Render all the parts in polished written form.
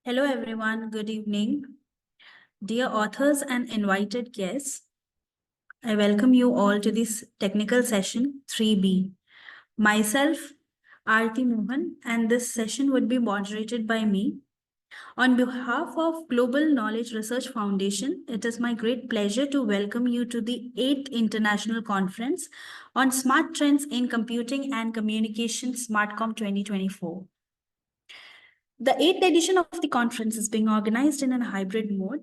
Hello, everyone. Good evening. Dear authors and invited guests, I welcome you all to this technical session 3B. Myself, Aarti Mohan, and this session would be moderated by me. On behalf of Global Knowledge Research Foundation, it is my great pleasure to welcome you to the 8th International Conference on Smart Trends in Computing and Communication SMARTCOM 2024. The 8th edition of the conference is being organized in a hybrid mode.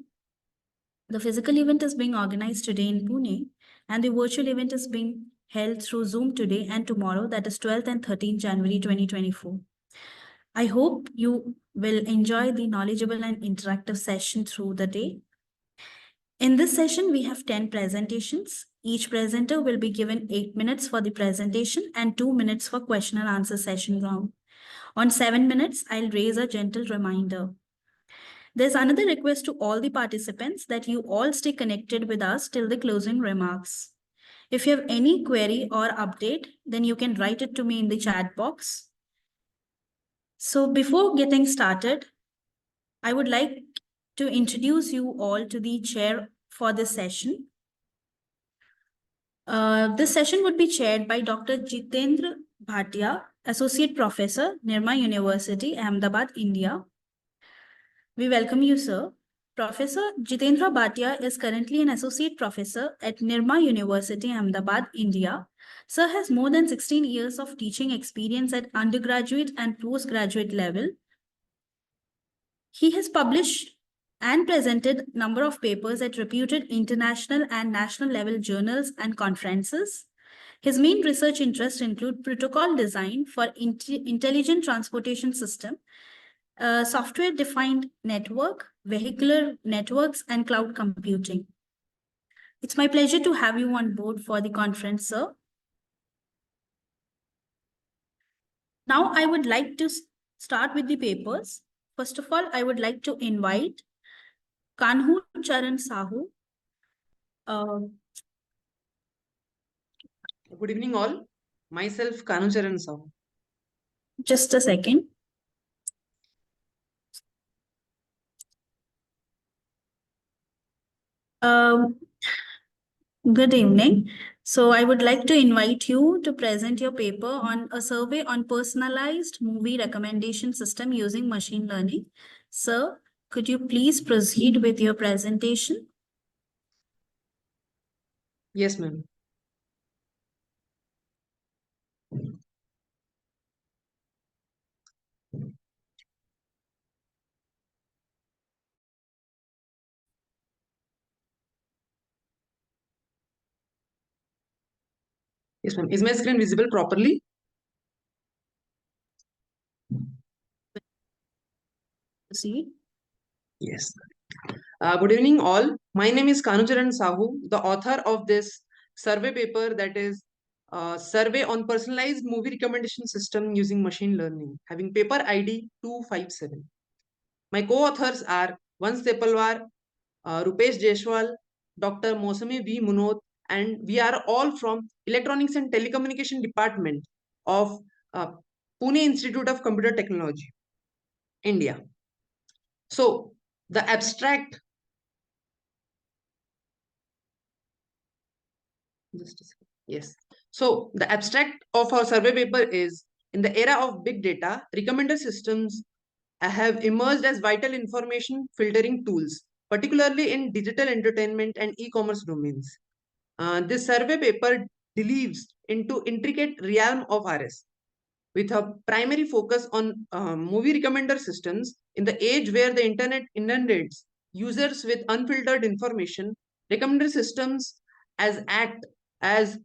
The physical event is being organized today in Pune, and the virtual event is being held through Zoom today and tomorrow, that is 12th and 13th January 2024. I hope you will enjoy the knowledgeable and interactive session through the day. In this session, we have 10 presentations. Each presenter will be given 8 minutes for the presentation and 2 minutes for question and answer session round. On 7 minutes, I'll raise a gentle reminder. There's another request to all the participants that you all stay connected with us till the closing remarks. If you have any query or update, then you can write it to me in the chat box. So before getting started, I would like to introduce you all to the chair for this session. This session would be chaired by Dr. Jitendra Bhatia, Associate Professor, Nirma University, Ahmedabad, India. We welcome you, sir. Professor Jitendra Bhatia is currently an associate professor at Nirma University, Ahmedabad, India. Sir has more than 16 years of teaching experience at undergraduate and postgraduate level. He has published and presented a number of papers at reputed international and national level journals and conferences. His main research interests include protocol design for intelligent transportation system, software-defined network, vehicular networks, and cloud computing. It's my pleasure to have you on board for the conference, sir. Now, I would like to start with the papers. First of all, I would like to invite Kanhu Charan Sahu. Good evening, all. Myself, Kanhu Charan Sahu. Just a second. Good evening. So I would like to invite you to present your paper on a survey on personalized movie recommendation system using machine learning. Sir, could you please proceed with your presentation? Yes, ma'am. Yes, ma'am. Is my screen visible properly? Proceed. Yes. Good evening, all. My name is Kanhu Charan Sahu, the author of this survey paper, that is Survey on Personalized Movie Recommendation System Using Machine Learning, having paper ID 257. My co-authors are Vansh Tepalwar, Rupesh Jaiswal, Dr. Mosami V. Munot, and we are all from Electronics and Telecommunication Department of Pune Institute of Computer Technology, India. So the abstract, just a second. Yes. So the abstract of our survey paper is, in the era of big data, recommender systems have emerged as vital information filtering tools, particularly in digital entertainment and e-commerce domains. This survey paper delves into intricate realm of RS with a primary focus on movie recommender systems. In the age where the internet inundates users with unfiltered information, recommender systems act as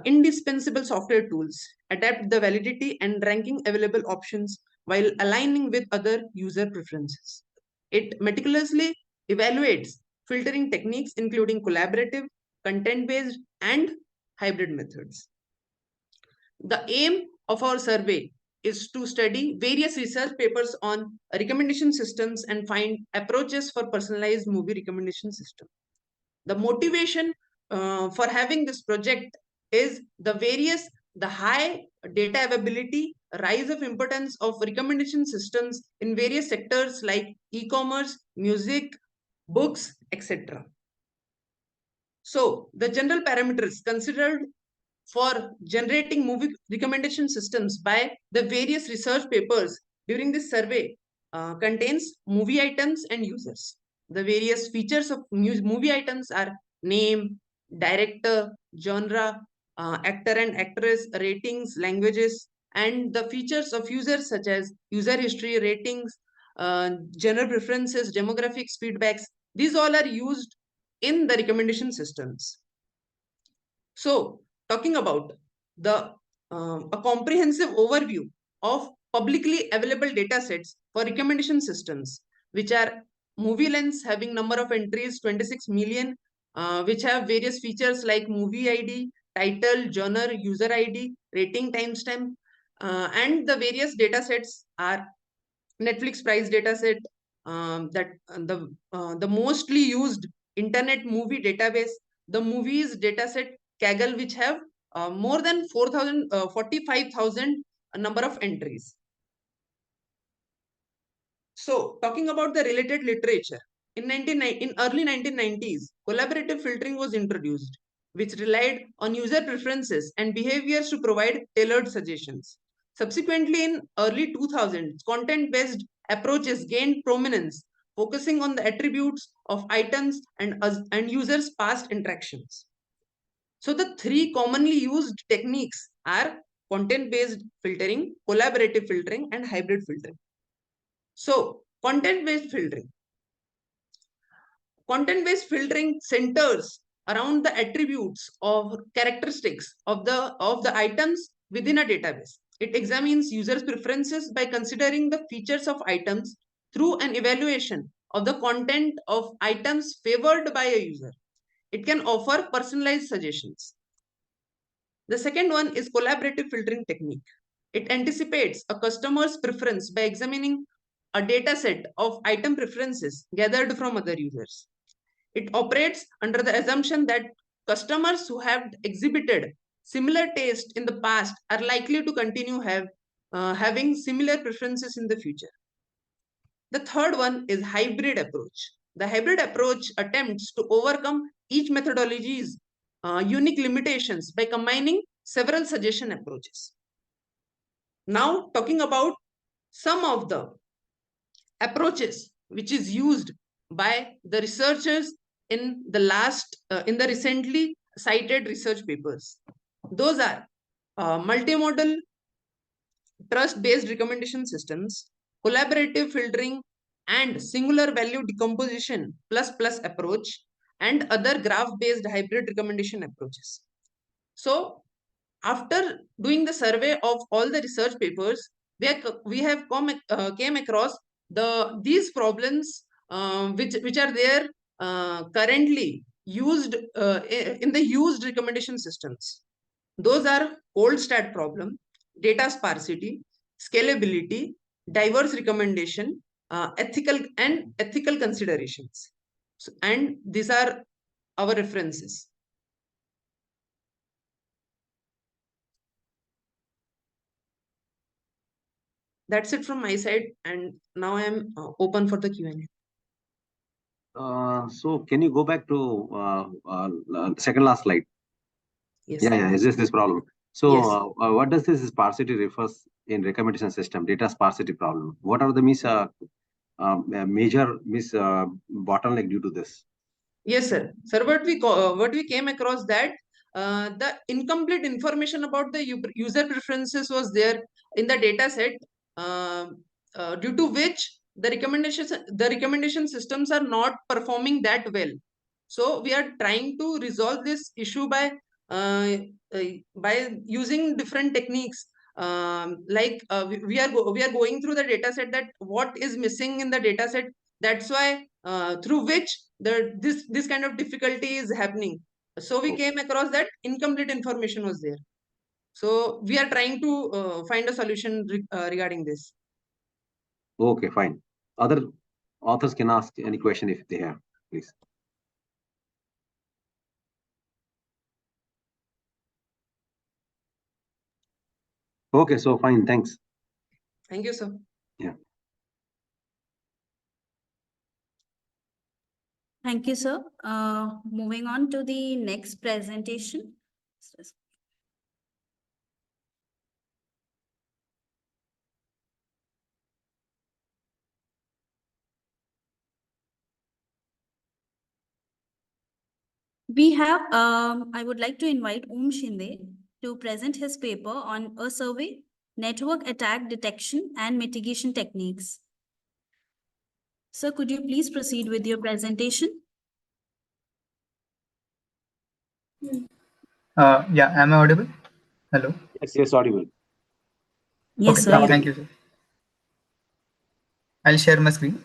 indispensable software tools, adapt the validity and ranking available options while aligning with other user preferences. It meticulously evaluates filtering techniques including collaborative, content-based, and hybrid methods. The aim of our survey is to study various research papers on recommendation systems and find approaches for personalized movie recommendation system. The motivation for having this project is the various the high data availability, rise of importance of recommendation systems in various sectors like e-commerce, music, books, etc. So the general parameters considered for generating movie recommendation systems by the various research papers during this survey contains movie items and users. The various features of movie items are name, director, genre, actor and actress, ratings, languages, and the features of users such as user history, ratings, general preferences, demographics, feedbacks. These all are used in the recommendation systems. So, talking about the a comprehensive overview of publicly available data sets for recommendation systems, which are movie lens having number of entries 26 million, which have various features like movie ID, title, genre, user ID, rating, timestamp, and the various data sets are Netflix price data set, that the mostly used internet movie database, the movies dataset Kaggle, which have more than 45,000 number of entries. So, talking about the related literature, in early 1990s, collaborative filtering was introduced, which relied on user preferences and behaviors to provide tailored suggestions. Subsequently, in early 2000s, content-based approaches gained prominence, focusing on the attributes of items and users' past interactions. So the three commonly used techniques are content-based filtering, collaborative filtering, and hybrid filtering. So content-based filtering. Content-based filtering centers around the attributes or characteristics of the items within a database. It examines users' preferences by considering the features of items through an evaluation of the content of items favored by a user. It can offer personalized suggestions. The second one is collaborative filtering technique. It anticipates a customer's preference by examining a data set of item preferences gathered from other users. It operates under the assumption that customers who have exhibited similar taste in the past are likely to continue having similar preferences in the future. The third one is hybrid approach. The hybrid approach attempts to overcome each methodology's unique limitations by combining several suggestion approaches. Now, talking about some of the approaches which is used by the researchers in the recently cited research papers. Those are multimodal trust-based recommendation systems, collaborative filtering, and singular value decomposition plus approach, and other graph-based hybrid recommendation approaches. So, after doing the survey of all the research papers, we have came across these problems which are there currently used in the used recommendation systems. Those are cold start problem, data sparsity, scalability, diverse recommendation, ethical considerations. So, and these are our references. That's it from my side, and now I am open for the Q&A. So can you go back to second last slide? Yes. Yeah, is this problem? So Yes. what does this sparsity refers in recommendation system, data sparsity problem? What are the major bottleneck due to this? Yes, sir. Sir, what we came across that the incomplete information about the user preferences was there in the data set, due to which the recommendation systems are not performing that well. So we are trying to resolve this issue uh, by using different techniques. We are going through the data set, that what is missing in the data set. That's why through which this kind of difficulty is happening. So we came across that incomplete information was there. So we are trying to find a solution regarding this. Okay, fine. Other authors can ask any question if they have, please. Okay, so fine. Thanks. Thank you, sir. Yeah. Thank you, sir. Moving on to the next presentation. I would like to invite Shinde to present his paper on a survey, network attack detection and mitigation techniques. Sir, could you please proceed with your presentation? Yeah, am I audible? Hello. Yes, audible. Yes, Okay, sir. thank you, sir. I'll share my screen.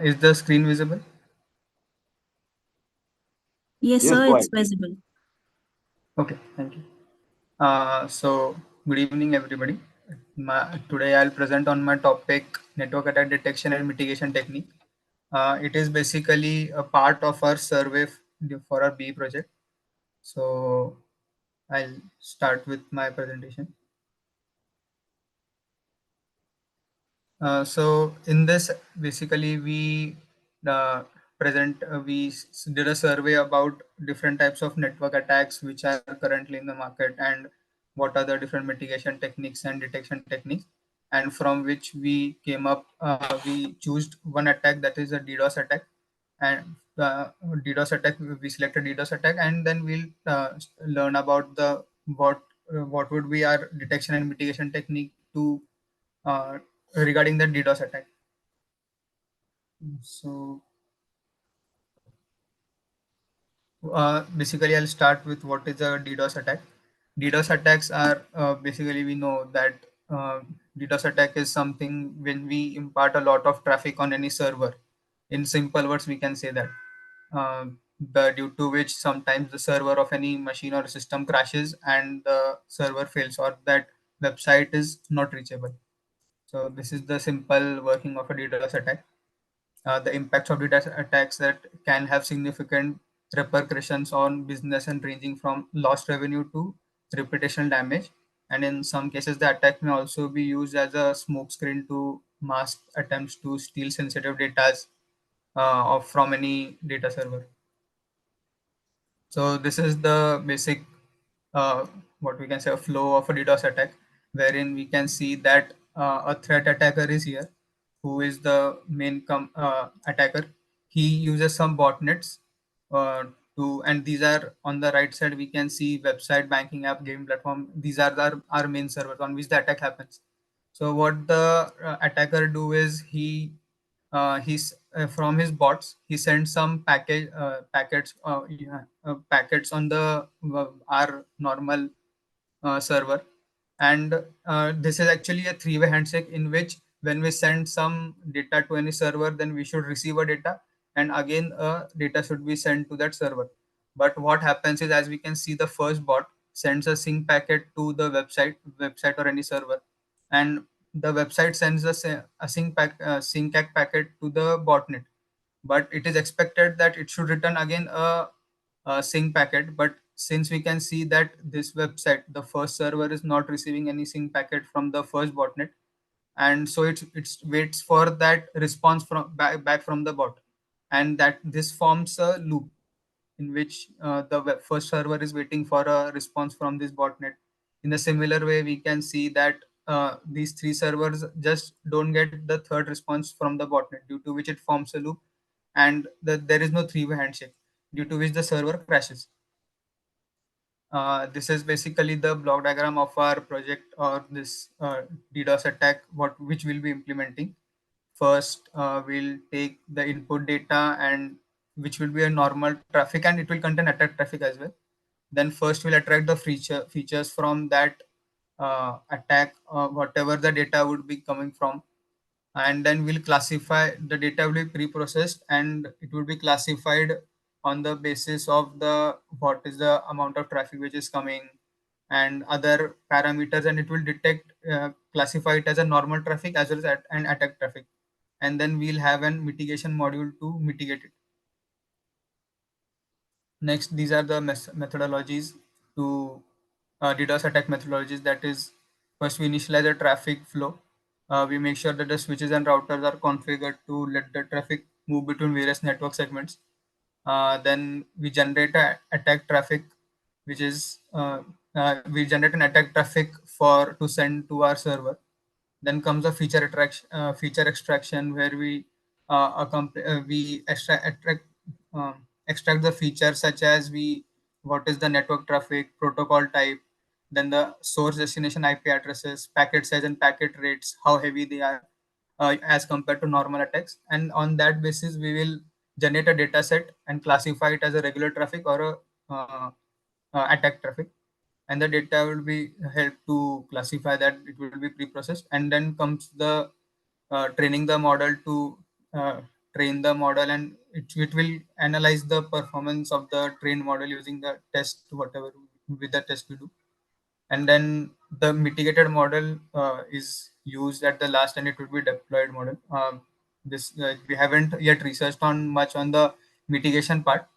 Is the screen visible? Yes, Yes, sir, go it's ahead. visible. Okay, thank you. So good evening, everybody. Today I'll present on my topic network attack detection and mitigation technique. It is basically a part of our survey for our B project. So I'll start with my presentation. So in this, basically we uh, did a survey about different types of network attacks which are currently in the market and what are the different mitigation techniques and detection techniques, and from which we came up, we chose one attack, that is a DDoS attack. And DDoS attack, we selected DDoS attack, and then we'll learn about the what would be our detection and mitigation technique to uh, regarding the DDoS attack. So basically, I'll start with what is a DDoS attack. DDoS attacks are basically, we know that DDoS attack is something when we impart a lot of traffic on any server. In simple words, we can say that uh, due to which sometimes the server of any machine or system crashes and the server fails, or that website is not reachable. So this is the simple working of a DDoS attack. The impacts of data attacks that can have significant repercussions on business and ranging from lost revenue to reputational damage. And in some cases, the attack may also be used as a smokescreen to mask attempts to steal sensitive data from any data server. So this is the basic, what we can say, a flow of a DDoS attack, wherein we can see that a threat attacker is here, who is the main attacker. He uses some botnets uh, and these are on the right side. We can see website, banking app, gaming platform. These are our main servers on which the attack happens. So what the attacker do is he's from his bots he sends some packets on the our normal server, and this is actually a three-way handshake in which when we send some data to any server, then we should receive a data, and again data should be sent to that server. But what happens is, as we can see, the first bot sends a sync packet to the website or any server, and the website sends a sync packet to the botnet, but it is expected that it should return again a sync packet. But since we can see that this website, the first server, is not receiving any sync packet from the first botnet, and so it's waits for that response from back from the bot, and that this forms a loop in which the first server is waiting for a response from this botnet. In a similar way, we can see that these three servers just don't get the third response from the botnet, due to which it forms a loop, and there is no three-way handshake, due to which the server crashes. This is basically the block diagram of our project, or this DDoS attack, which we'll be implementing. First, we'll take the input data, and which will be a normal traffic, and it will contain attack traffic as well. Then first we'll attract the features from that attack, whatever the data would be coming from, and then we'll classify the data, will be pre-processed, and it will be classified on the basis of the what is the amount of traffic which is coming and other parameters, and it will detect classify it as a normal traffic as well as an attack traffic, and then we'll have an mitigation module to mitigate it. Next, these are the methodologies to DDoS attack methodologies. That is, first we initialize the traffic flow. We make sure that the switches and routers are configured to let the traffic move between various network segments. Then we generate a attack traffic, which is we generate an attack traffic for to send to our server. Then comes the feature extraction, where we extract the features such as what is the network traffic, protocol type, then the source destination IP addresses, packet size and packet rates, how heavy they are as compared to normal attacks. And on that basis, we will generate a data set and classify it as a regular traffic or attack traffic, and the data will be helped to classify that. It will be pre-processed, and then comes the training the model to train the model, and it will analyze the performance of the trained model using the test, whatever with the test we do. And then the mitigated model is used at the last, and it will be deployed model. This we haven't yet researched on much on the mitigation part.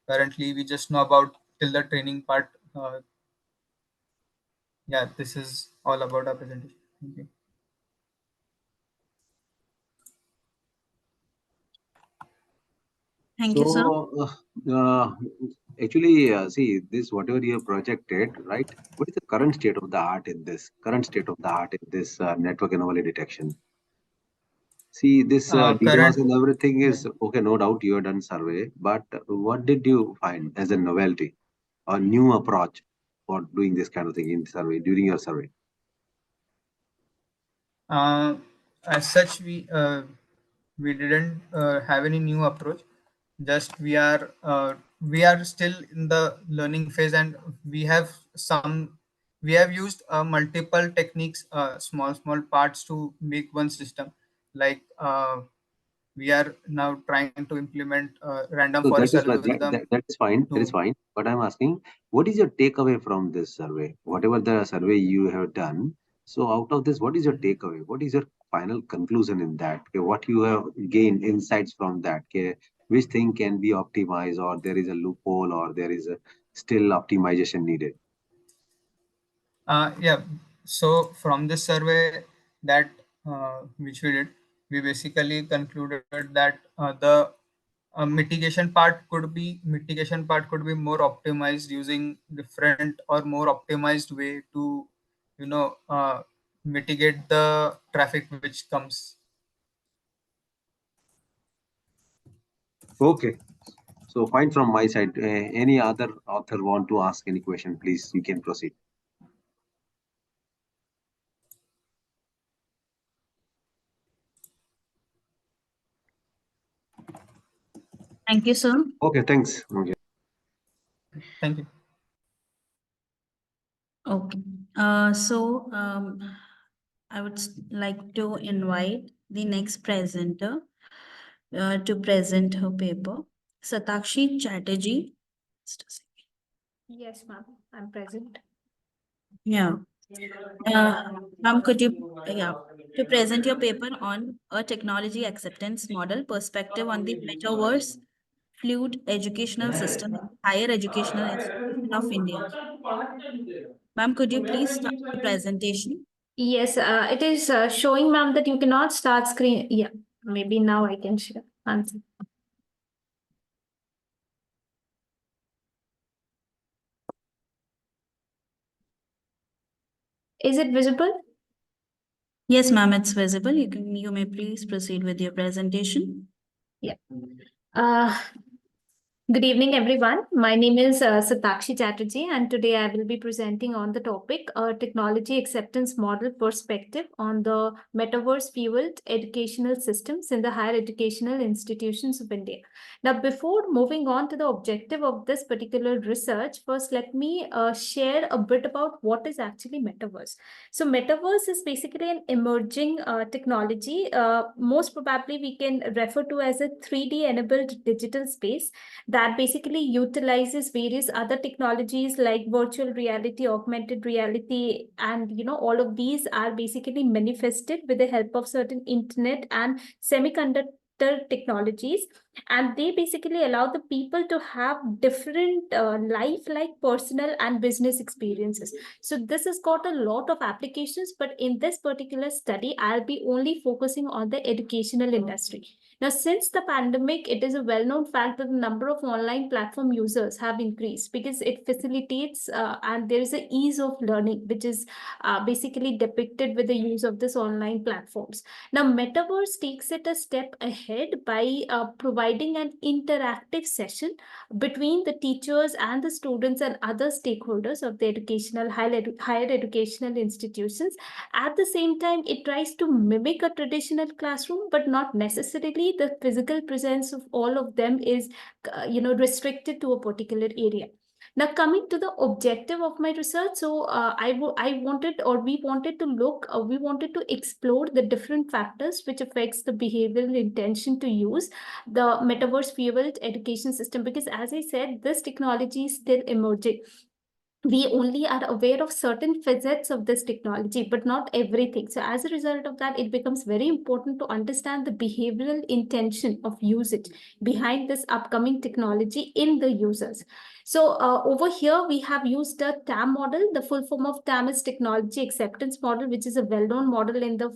Currently we just know about till the training part. Yeah, this is all about our presentation. Thank you. Thank you, sir. Actually, see, this whatever you have projected, right? What is the current state of the art in this? Current state of the art in this network anomaly detection? See, this DDoS Current and everything is okay. No doubt you have done survey, but what did you find as a novelty or new approach for doing this kind of thing in survey during your survey? as such, we didn't have any new approach. Just we are still in the learning phase, and we have used multiple techniques, small parts to make one system. Like we are now trying to implement random So that forest is algorithm that is fine. That is to fine. But I'm asking, what is your takeaway from this survey? Whatever the survey you have done. So out of this, what is your takeaway? What is your final conclusion in that? Okay, what you have gained insights from that? Okay, which thing can be optimized, or there is a loophole, or there is a still optimization needed? Yeah. So from this survey that which we did, we basically concluded that the mitigation part could be more optimized using different or more optimized way to mitigate the traffic which comes. Okay. So fine from my side. Any other author want to ask any question? Please, you can proceed. Thank you, sir. Okay, thanks. Okay. Thank you. Okay. So I would like to invite the next presenter to present her paper. Satakshi Chatterjee. Just a second. Yes, ma'am. I'm present. Yeah. Ma'am, could you, to present your paper on a technology acceptance model perspective on the metaverse fluid educational system in higher educational institution of India. Ma'am, could you please start the presentation? Yes, it is showing, ma'am, that you cannot start screen. Yeah, maybe now I can share answer. Is it visible? Yes, ma'am, it's visible. You may please proceed with your presentation. Yeah. Good evening, everyone. My name is Satakshi Chatterjee, and today I will be presenting on the topic Technology Acceptance Model Perspective on the Metaverse-Fueled Educational Systems in the Higher Educational Institutions of India. Now, before moving on to the objective of this particular research, first let me share a bit about what is actually Metaverse. So, Metaverse is basically an emerging technology. Most probably, we can refer to as a 3D-enabled digital space that basically utilizes various other technologies like virtual reality, augmented reality, and all of these are basically manifested with the help of certain internet and semiconductor technologies. And they basically allow the people to have different life, like personal and business experiences. So this has got a lot of applications, but in this particular study, I'll be only focusing on the educational industry. Now, since the pandemic, it is a well-known fact that the number of online platform users have increased because it facilitates and there is an ease of learning, which is basically depicted with the use of this online platforms. Now, Metaverse takes it a step ahead by providing an interactive session between the teachers and the students and other stakeholders of the higher educational institutions. At the same time, it tries to mimic a traditional classroom, but not necessarily the physical presence of all of them is, restricted to a particular area. Now, coming to the objective of my research, so we wanted to explore the different factors which affects the behavioral intention to use the metaverse fueled education system, because as I said, this technology is still emerging. We only are aware of certain facets of this technology, but not everything. So as a result of that, it becomes very important to understand the behavioral intention of usage behind this upcoming technology in the users. So over here, we have used the TAM model. The full form of TAM is Technology Acceptance Model, which is a well-known model in the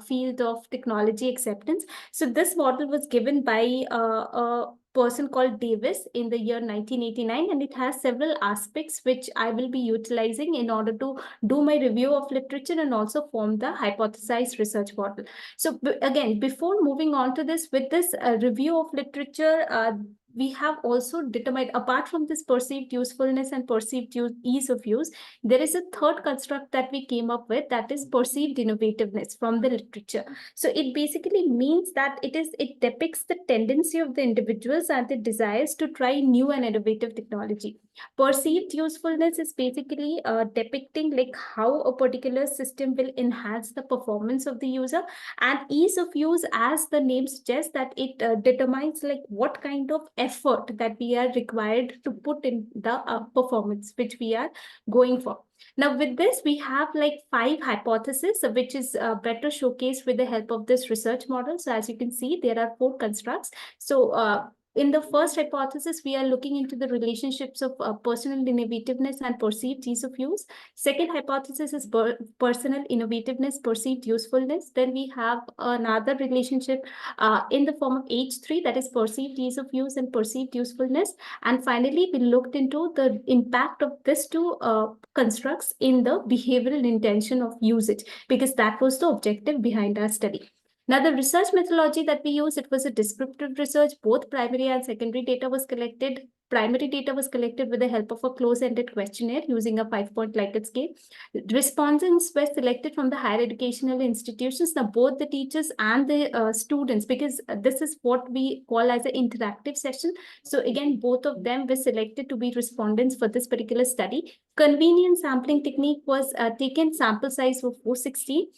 field of technology acceptance. So this model was given by a person called Davis in the year 1989, and it has several aspects which I will be utilizing in order to do my review of literature and also form the hypothesized research model. So again, before moving on to this, with this review of literature, we have also determined, apart from this perceived usefulness and perceived ease of use, there is a third construct that we came up with, that is perceived innovativeness from the literature. So it basically means that it depicts the tendency of the individuals and the desires to try new and innovative technology. Perceived usefulness is basically depicting like how a particular system will enhance the performance of the user, and ease of use, as the name suggests, that it determines like what kind of effort that we are required to put in the performance which we are going for. Now, with this, we have like 5 hypotheses, which is better showcased with the help of this research model. So as you can see, there are 4 constructs. So in the first hypothesis, we are looking into the relationships of personal innovativeness and perceived ease of use. Second hypothesis is personal innovativeness, perceived usefulness. Then we have another relationship in the form of H3, that is perceived ease of use and perceived usefulness. And finally, we looked into the impact of these 2 constructs in the behavioral intention of usage, because that was the objective behind our study. Now, the research methodology that we used, it was a descriptive research. Both primary and secondary data was collected. Primary data was collected with the help of a close-ended questionnaire using a 5-point Likert scale. Respondents were selected from the higher educational institutions, now both the teachers and the students, because this is what we call as an interactive session. So again, both of them were selected to be respondents for this particular study. Convenient sampling technique was taken. Sample size was 460.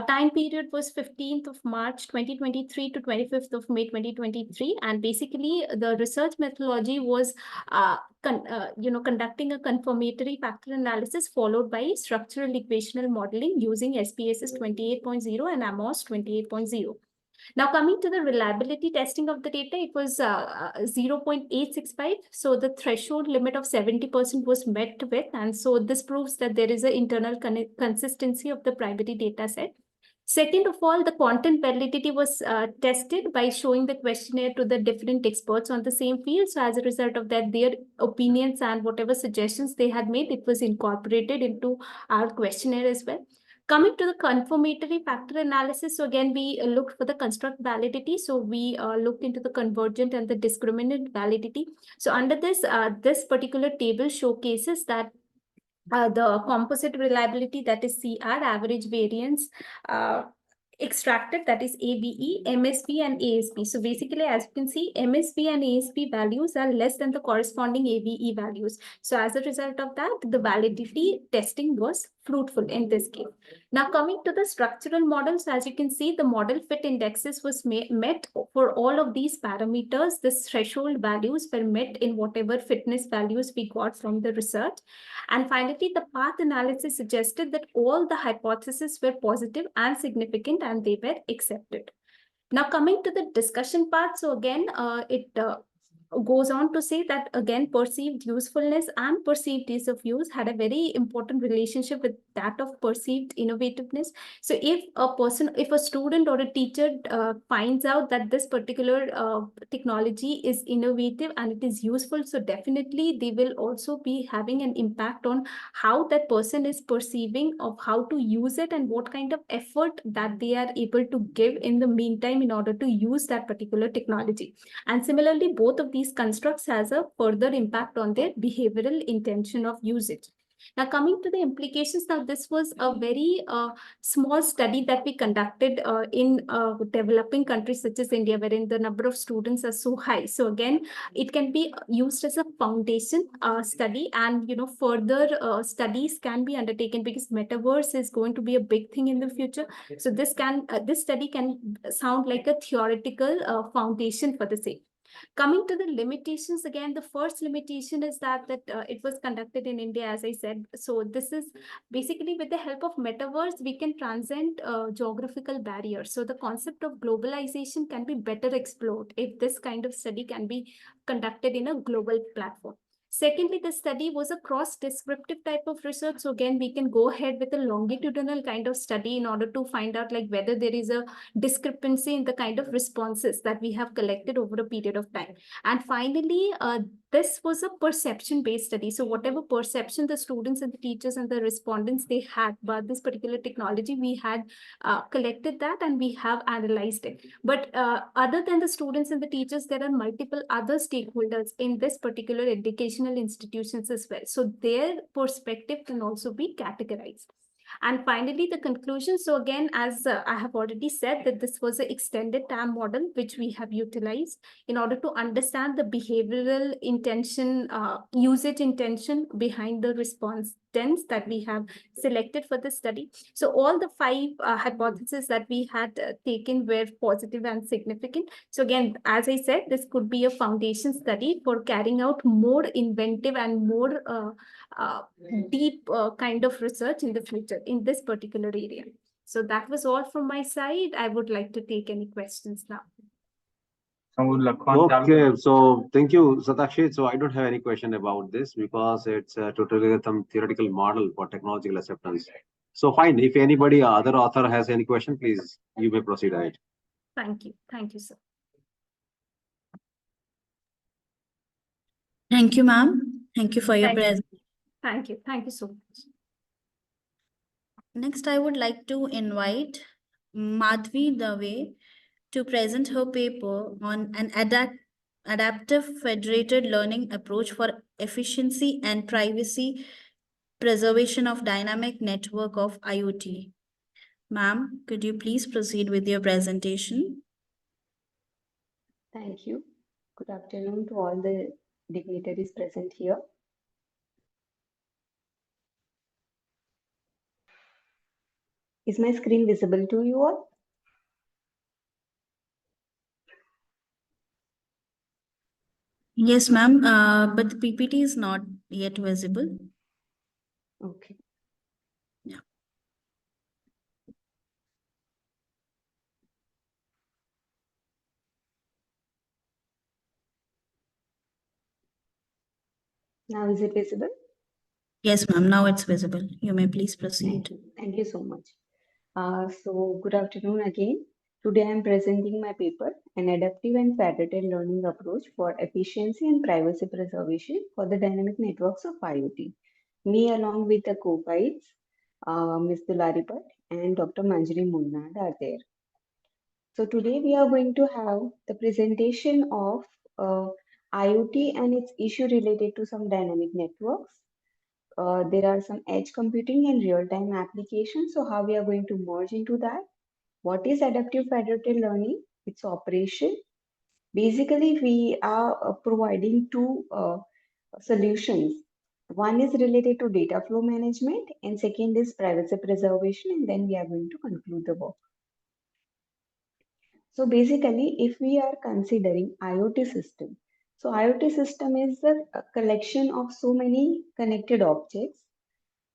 Time period was 15th of March 2023 to 25th of May 2023, and basically the research methodology was conducting a confirmatory factor analysis followed by structural equational modeling using SPSS 28.0 and AMOS 28.0. Now, coming to the reliability testing of the data, it was 0.865. So the threshold limit of 70% was met with. And so this proves that there is an internal consistency of the primary data set. Second of all, the content validity was tested by showing the questionnaire to the different experts on the same field. So as a result of that, their opinions and whatever suggestions they had made, it was incorporated into our questionnaire as well. Coming to the confirmatory factor analysis, so again, we looked for the construct validity. So we looked into the convergent and the discriminant validity. So under this, this particular table showcases that the composite reliability, that is CR, average variance, extracted, that is AVE, MSV, and ASP. So basically, as you can see, MSV and ASP values are less than the corresponding AVE values. So as a result of that, the validity testing was fruitful in this case. Now, coming to the structural models, as you can see, the model fit indexes was met for all of these parameters. The threshold values were met in whatever fitness values we got from the research. And finally, the path analysis suggested that all the hypotheses were positive and significant, and they were accepted. Now coming to the discussion part, so again, it goes on to say that again, perceived usefulness and perceived ease of use had a very important relationship with that of perceived innovativeness. So if a student or a teacher finds out that this particular technology is innovative and it is useful, so definitely they will also be having an impact on how that person is perceiving of how to use it and what kind of effort that they are able to give in the meantime in order to use that particular technology. And similarly, both of these constructs has a further impact on their behavioral intention of usage. Now, coming to the implications, now this was a very small study that we conducted in developing countries such as India, wherein the number of students are so high. So again, it can be used as a foundation study, and further studies can be undertaken because metaverse is going to be a big thing in the future. So this study can sound like a theoretical foundation for the same. Coming to the limitations, again, the first limitation is that it was conducted in India, as I said. So this is basically with the help of metaverse, we can transcend geographical barriers. So the concept of globalization can be better explored if this kind of study can be conducted in a global platform. Secondly, the study was a cross-descriptive type of research. So again, we can go ahead with a longitudinal kind of study in order to find out like whether there is a discrepancy in the kind of responses that we have collected over a period of time. And finally, this was a perception-based study. So whatever perception the students and the teachers and the respondents they had about this particular technology, we had collected that and we have analyzed it. But other than the students and the teachers, there are multiple other stakeholders in this particular educational institutions as well. So their perspective can also be categorized. And finally, the conclusion. So again, as I have already said, that this was an extended TAM model, which we have utilized in order to understand the behavioral intention, usage intention behind the response that we have selected for the study. So all the 5 hypotheses that we had taken were positive and significant. So again, as I said, this could be a foundation study for carrying out more inventive and more deep kind of research in the future in this particular area. So that was all from my side. I would like to take any questions now. Okay, so thank you, Satakshi. So I don't have any question about this because it's totally some theoretical model for technological acceptance. So fine, if anybody other author has any question, please, you may proceed ahead. Thank you. Thank you, sir. Thank you, ma'am. Thank you for your presence. Thank you. Thank you so much. Next, I would like to invite Madhvi Dave to present her paper on an adaptive federated learning approach for efficiency and privacy preservation of dynamic network of IoT. Ma'am, could you please proceed with your presentation? Thank you. Good afternoon to all the dignitaries present here. Is my screen visible to you all? Yes, ma'am, but the PPT is not yet visible. Okay. Yeah. Now is it visible? Yes, ma'am, now it's visible. You may please proceed. Thank you so much. So good afternoon again. Today I am presenting my paper, An Adaptive and Federated Learning Approach for Efficiency and Privacy Preservation for the Dynamic Networks of IoT. Me along with the co-guides, Ms. Dulari Bhatt and Dr. Manjari Munnad are there. So today we are going to have the presentation of IoT and its issue related to some dynamic networks. There are some edge computing and real-time applications. So how we are going to merge into that? What is adaptive federated learning? Its operation. Basically, we are providing 2 solutions. One is related to data flow management and second is privacy preservation, and then we are going to conclude the work. So basically, if we are considering IoT system, so IoT system is a collection of so many connected objects.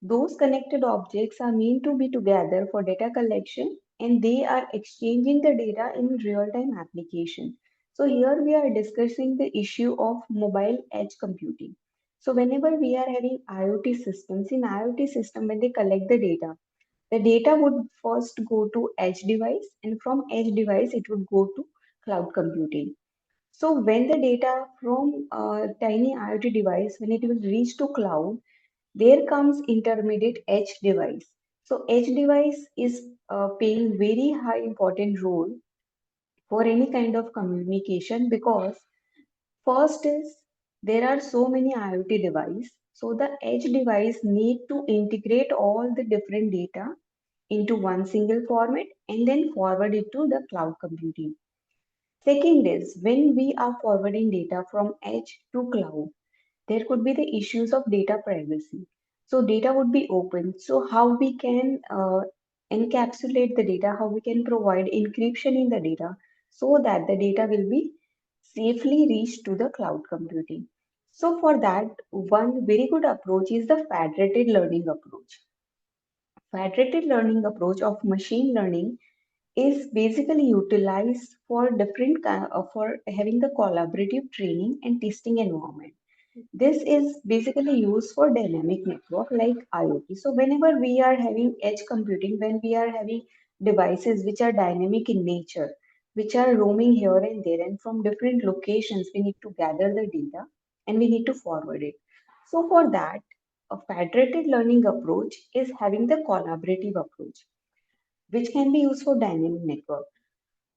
Those connected objects are meant to be together for data collection and they are exchanging the data in real-time application. So here we are discussing the issue of mobile edge computing. So whenever we are having IoT systems, in IoT system, when they collect the data would first go to edge device, and from edge device it would go to cloud computing. So when the data from a tiny IoT device, when it will reach to cloud, there comes intermediate edge device. So edge device is playing very high important role for any kind of communication, because first is there are so many IoT device. So the edge device need to integrate all the different data into one single format and then forward it to the cloud computing. Second is when we are forwarding data from edge to cloud, there could be the issues of data privacy. So data would be open. So how we can encapsulate the data, how we can provide encryption in the data so that the data will be safely reached to the cloud computing. So for that, one very good approach is the federated learning approach. Federated learning approach of machine learning is basically utilized for for having the collaborative training and testing environment. This is basically used for dynamic network like IoT. So whenever we are having edge computing, when we are having devices which are dynamic in nature, which are roaming here and there and from different locations, we need to gather the data and we need to forward it. So for that, a federated learning approach is having the collaborative approach, which can be used for dynamic network.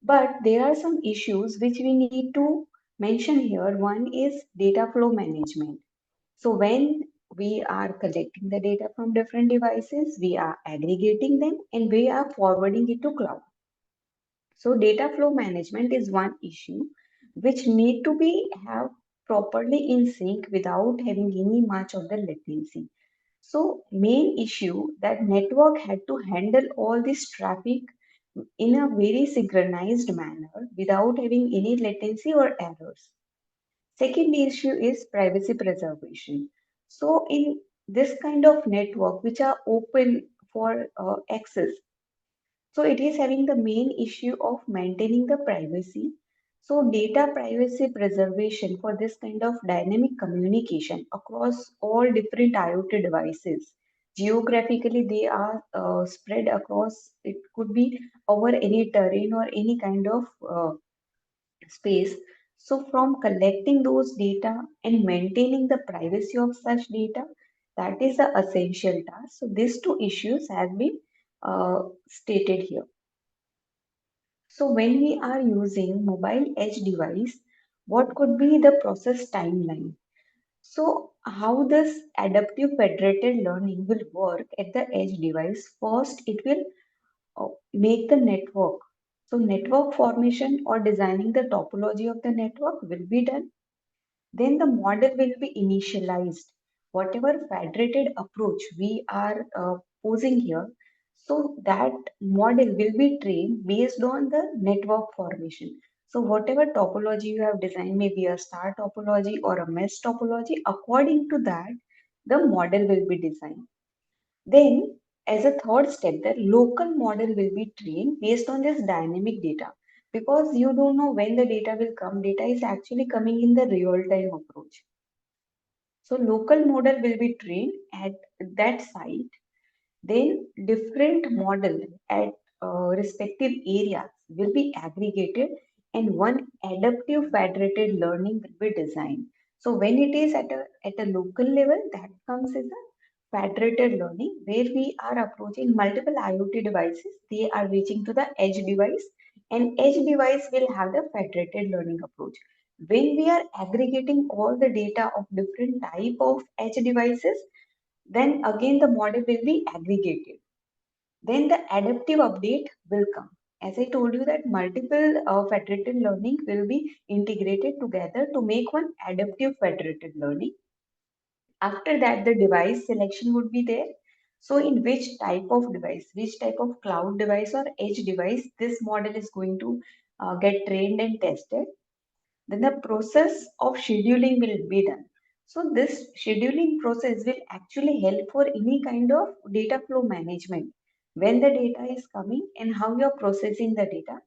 But there are some issues which we need to mention here. One is data flow management. So when we are collecting the data from different devices, we are aggregating them and we are forwarding it to cloud. So data flow management is one issue which need to be have properly in sync without having any much of the latency. So main issue that network had to handle all this traffic in a very synchronized manner without having any latency or errors. Second issue is privacy preservation. So in this kind of network which are open for access, so it is having the main issue of maintaining the privacy. So data privacy preservation for this kind of dynamic communication across all different IoT devices. Geographically, they are spread across, it could be over any terrain or any kind of space. So from collecting those data and maintaining the privacy of such data, that is the essential task. So these two issues have been stated here. So when we are using mobile edge device, what could be the process timeline? So how this adaptive federated learning will work at the edge device? First, it will make the network. So network formation or designing the topology of the network will be done. Then the model will be initialized. Whatever federated approach we are posing here, so that model will be trained based on the network formation. So whatever topology you have designed, maybe a star topology or a mesh topology, according to that, the model will be designed. Then, as a third step, the local model will be trained based on this dynamic data, because you don't know when the data will come. Data is actually coming in the real time approach. So, local model will be trained at that site. Then, different model at respective areas will be aggregated, and one adaptive federated learning will be designed. So, when it is at a local level, that comes as a federated learning, where we are approaching multiple IoT devices. They are reaching to the edge device, and edge device will have the federated learning approach. When we are aggregating all the data of different type of edge devices, then again the model will be aggregated. Then the adaptive update will come. As I told you that multiple federated learning will be integrated together to make one adaptive federated learning. After that, the device selection would be there. So in which type of device, which type of cloud device or edge device this model is going to get trained and tested. Then the process of scheduling will be done. So this scheduling process will actually help for any kind of data flow management. when the data is coming and how you're processing the data.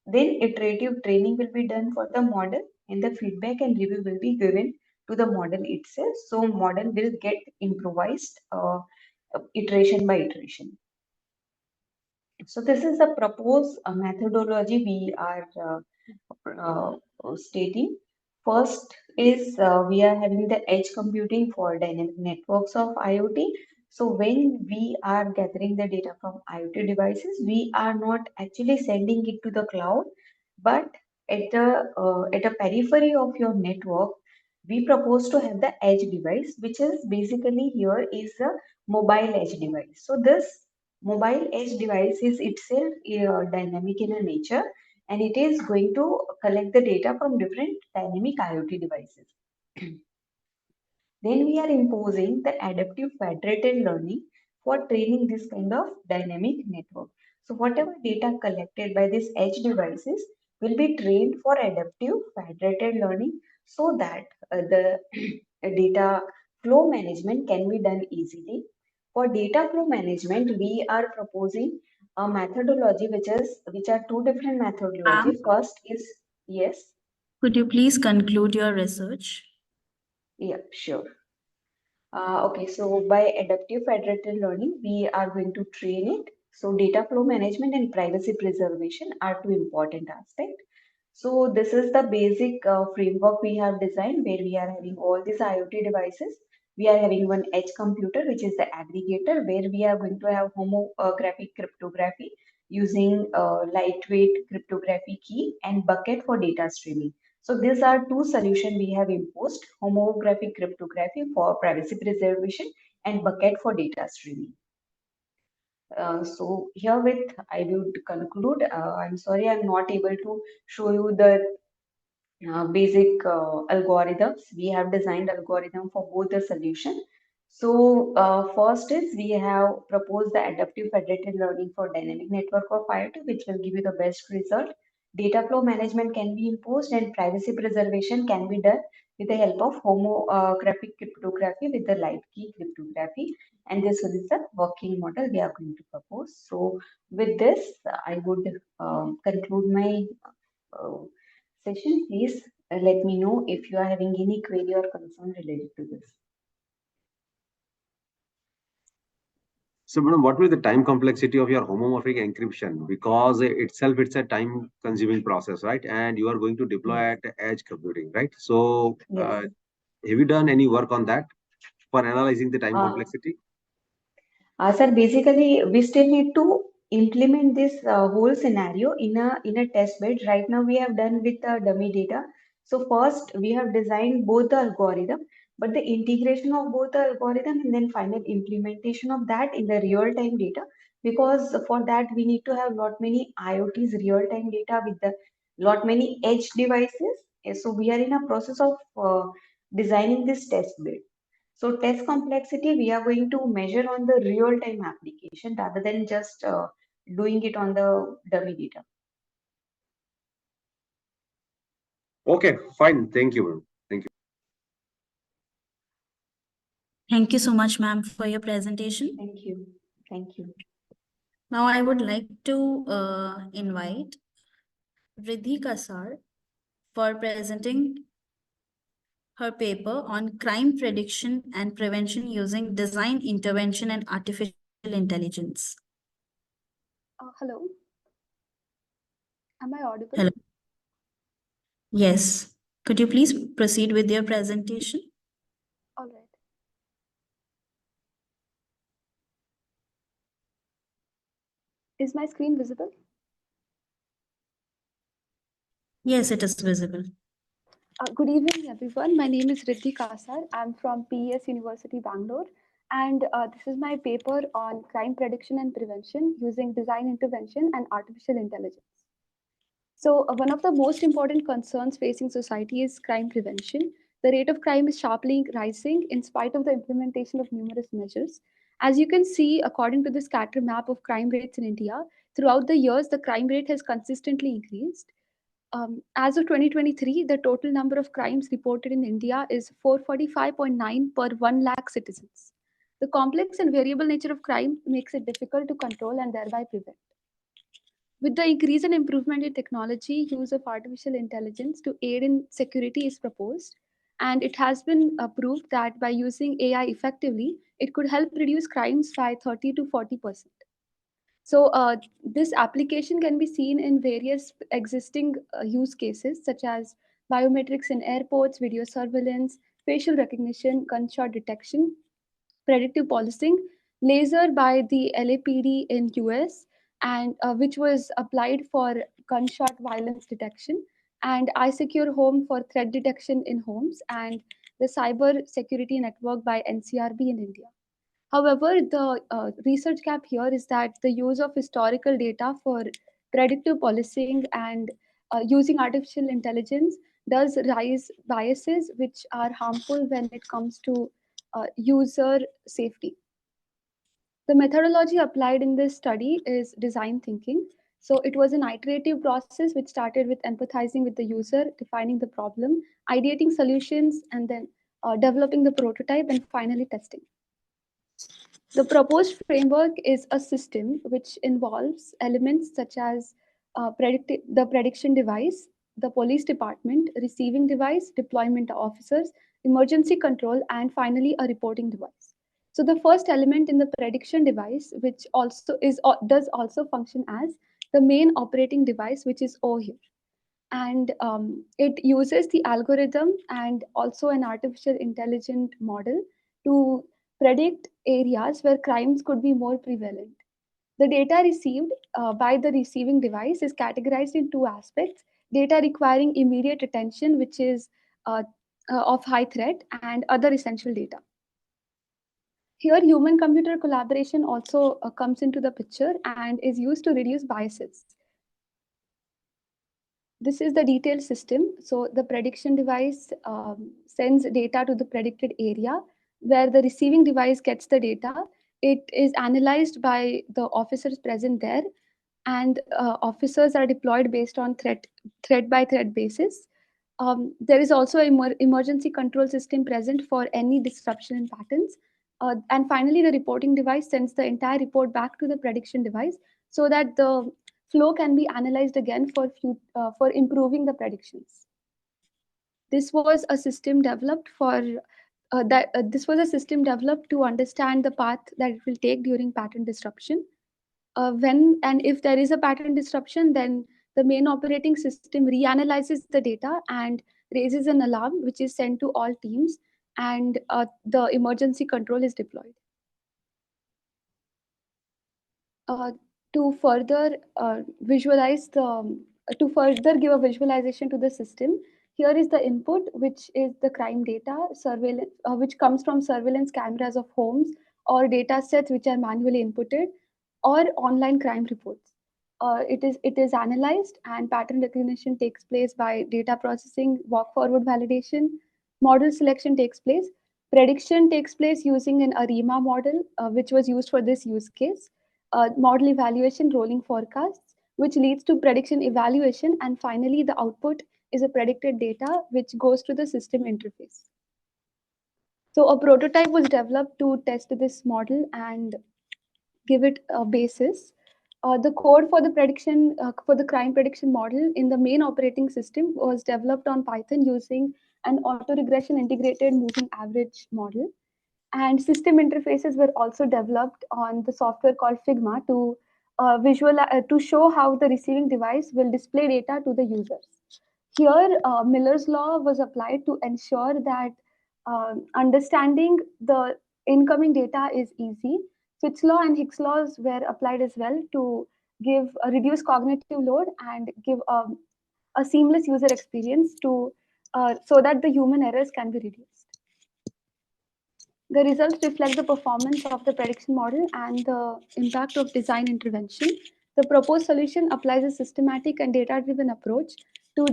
Then iterative training will be done for the model and the feedback and review will be given to the model itself. So model will get improvised iteration by iteration. So this is the proposed methodology we are stating. First is we are having the edge computing for dynamic networks of IoT. So when we are gathering the data from IoT devices, we are not actually sending it to the cloud, but at a periphery of your network, we propose to have the edge device, which is basically here is a mobile edge device. So this mobile edge device is itself dynamic in a nature, and it is going to collect the data from different dynamic IoT devices. Then we are imposing the adaptive federated learning for training this kind of dynamic network. So whatever data collected by these edge devices will be trained for adaptive federated learning so that the data flow management can be done easily. For data flow management, we are proposing a methodology which are two different methodology. First is yes. Could you please conclude your research? Yeah, sure. Okay, so by adaptive federated learning, we are going to train it. So data flow management and privacy preservation are two important aspects. So this is the basic framework we have designed where we are having all these IoT devices. We are having one edge computer, which is the aggregator, where we are going to have homographic cryptography using lightweight cryptography key and bucket for data streaming. So these are two solutions we have imposed: homographic cryptography for privacy preservation and bucket for data streaming. So herewith I would conclude. I'm sorry I'm not able to show you the basic algorithms. We have designed algorithm for both the solution. So first is we have proposed the adaptive federated learning for dynamic network of IoT, which will give you the best result. Data flow management can be imposed and privacy preservation can be done with the help of homographic cryptography with the light key cryptography. And this is the working model we are going to propose. So with this, I would conclude my uh, session. Please let me know if you are having any query or concern related to this. So, madam, what will be the time complexity of your homomorphic encryption? Because itself, it's a time-consuming process, right? And you are going to deploy Yes. at edge computing, right? So, Yes. have you done any work on that for analyzing the time Uh, complexity? Sir, basically, we still need to implement this whole scenario in a test bed. Right now, we have done with the dummy data. So first, we have designed both the algorithm, but the integration of both the algorithm and then final implementation of that in the real-time data. Because for that, we need to have lot many IoTs real-time data with the lot many edge devices. So we are in a process of designing this test bed. So test complexity, we are going to measure on the real-time application rather than just doing it on the dummy data. Okay, fine. Thank you, madam. Thank you. Thank you so much, ma'am, for your presentation. Thank you. Thank you. Now I would like to invite Riddhi Kasar for presenting her paper on crime prediction and prevention using design intervention and artificial intelligence. Hello. Am I audible? Hello. Yes. Could you please proceed with your presentation? All right. Is my screen visible? Yes, it is visible. Good evening, everyone. My name is Riddhi Kasar. I'm from PES University, Bangalore. And this is my paper on crime prediction and prevention using design intervention and artificial intelligence. So one of the most important concerns facing society is crime prevention. The rate of crime is sharply rising in spite of the implementation of numerous measures. As you can see, according to the scatter map of crime rates in India, throughout the years, the crime rate has consistently increased. As of 2023, the total number of crimes reported in India is 445.9 per 1 lakh citizens. The complex and variable nature of crime makes it difficult to control and thereby prevent. With the increase and improvement in technology, use of artificial intelligence to aid in security is proposed. And it has been proved that by using AI effectively, it could help reduce crimes by 30 to 40%. So this application can be seen in various existing use cases such as biometrics in airports, video surveillance, facial recognition, gunshot detection, predictive policing, laser by the LAPD in US, and which was applied for gunshot violence detection, and iSecure Home for threat detection in homes, and the cyber security network by NCRB in India. However, the research gap here is that the use of historical data for predictive policing and using artificial intelligence does raise biases which are harmful when it comes to user safety. The methodology applied in this study is design thinking. So it was an iterative process which started with empathizing with the user, defining the problem, ideating solutions, and then developing the prototype and finally testing. The proposed framework is a system which involves elements such as the prediction device, the police department, receiving device, deployment officers, emergency control, and finally a reporting device. So the first element in the prediction device, which also does also function as the main operating device, which is O here, and it uses the algorithm and also an artificial intelligent model to predict areas where crimes could be more prevalent. The data received by the receiving device is categorized in two aspects: data requiring immediate attention, which is uh, of high threat, and other essential data. Here, human computer collaboration also comes into the picture and is used to reduce biases. This is the detailed system. So the prediction device sends data to the predicted area where the receiving device gets the data. It is analyzed by the officers present there, and officers are deployed based on threat by threat basis. There is also an emergency control system present for any disruption in patterns. And finally, the reporting device sends the entire report back to the prediction device so that the flow can be analyzed again for improving the predictions. This was a system developed this was a system developed to understand the path that it will take during pattern disruption. When and if there is a pattern disruption, then the main operating system reanalyzes the data and raises an alarm, which is sent to all teams, and the emergency control is deployed. To further to further give a visualization to the system, here is the input, which is the crime data surveillance, which comes from surveillance cameras of homes or data sets which are manually inputted, or online crime reports. It is analyzed, and pattern recognition takes place by data processing, walk forward validation, model selection takes place, prediction takes place using an ARIMA model, which was used for this use case, model evaluation, rolling forecasts, which leads to prediction evaluation, and finally the output is a predicted data which goes to the system interface. So a prototype was developed to test this model and give it a basis. The code for the for the crime prediction model in the main operating system was developed on Python using an auto-regression integrated moving average model. And system interfaces were also developed on the software called Figma to show how the receiving device will display data to the users. Here, Miller's law was applied to ensure that understanding the incoming data is easy. Fitts law and Hicks laws were applied as well to give a reduce cognitive load and give a seamless user experience so that the human errors can be reduced. The results reflect the performance of the prediction model and the impact of design intervention. The proposed solution applies a systematic and data-driven approach to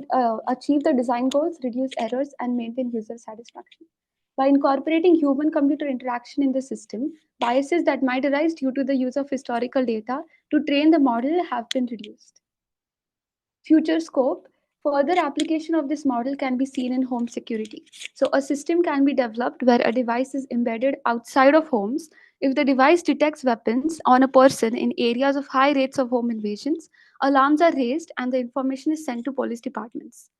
achieve the design goals, reduce errors, and maintain user satisfaction. By incorporating human-computer interaction in the system, biases that might arise due to the use of historical data to train the model have been reduced. Future scope. Further application of this model can be seen in home security. So a system can be developed where a device is embedded outside of homes. If the device detects weapons on a person in areas of high rates of home invasions, alarms are raised and the information is sent to police departments.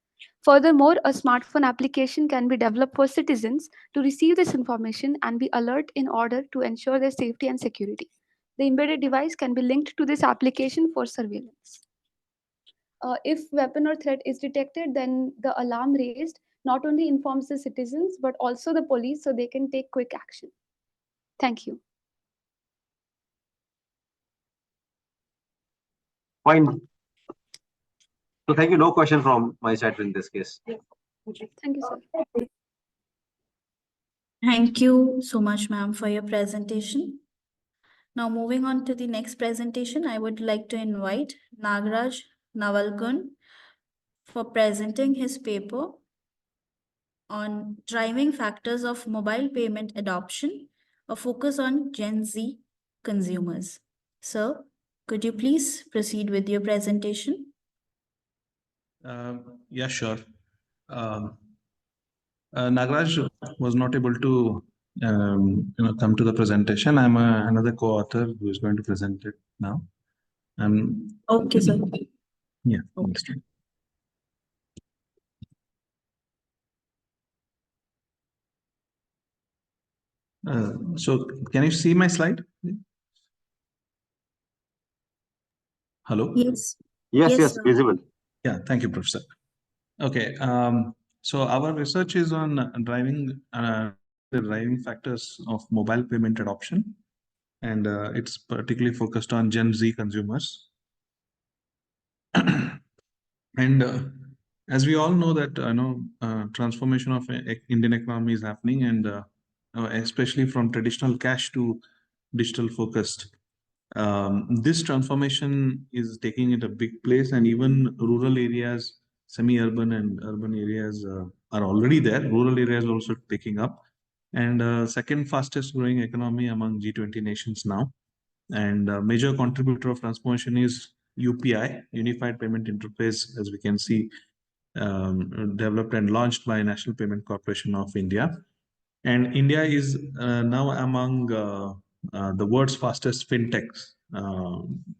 Furthermore, a smartphone application can be developed for citizens to receive this information and be alert in order to ensure their safety and security. The embedded device can be linked to this application for surveillance. If weapon or threat is detected, then the alarm raised not only informs the citizens but also the police so they can take quick action. Thank you. Fine. So thank you. No question from my side in this case. Thank you, sir. Thank you so much, ma'am, for your presentation. Now, moving on to the next presentation, I would like to invite Nagaraj Navalgun for presenting his paper on driving factors of mobile payment adoption, a focus on Gen Z consumers. Sir, could you please proceed with your presentation? Yeah, sure. Nagaraj was not able to come to the presentation. I'm another co-author who is going to present it now. Okay, sir. Yeah. Okay. Understood. So can you see my slide? Hello? Yes. Yes, sir. visible. Yeah, thank you, Professor. Okay, so our research is on driving the driving factors of mobile payment adoption, and it's particularly focused on Gen Z consumers. And as we all know that transformation of Indian economy is happening, and especially from traditional cash to digital focused. This transformation is taking it a big place, and even rural areas, semi-urban and urban areas are already there. Rural areas are also picking up, and second fastest growing economy among G20 nations now. And a major contributor of transformation is UPI, Unified Payment Interface, as we can see, developed and launched by National Payment Corporation of India. And India is now among the world's fastest fintechs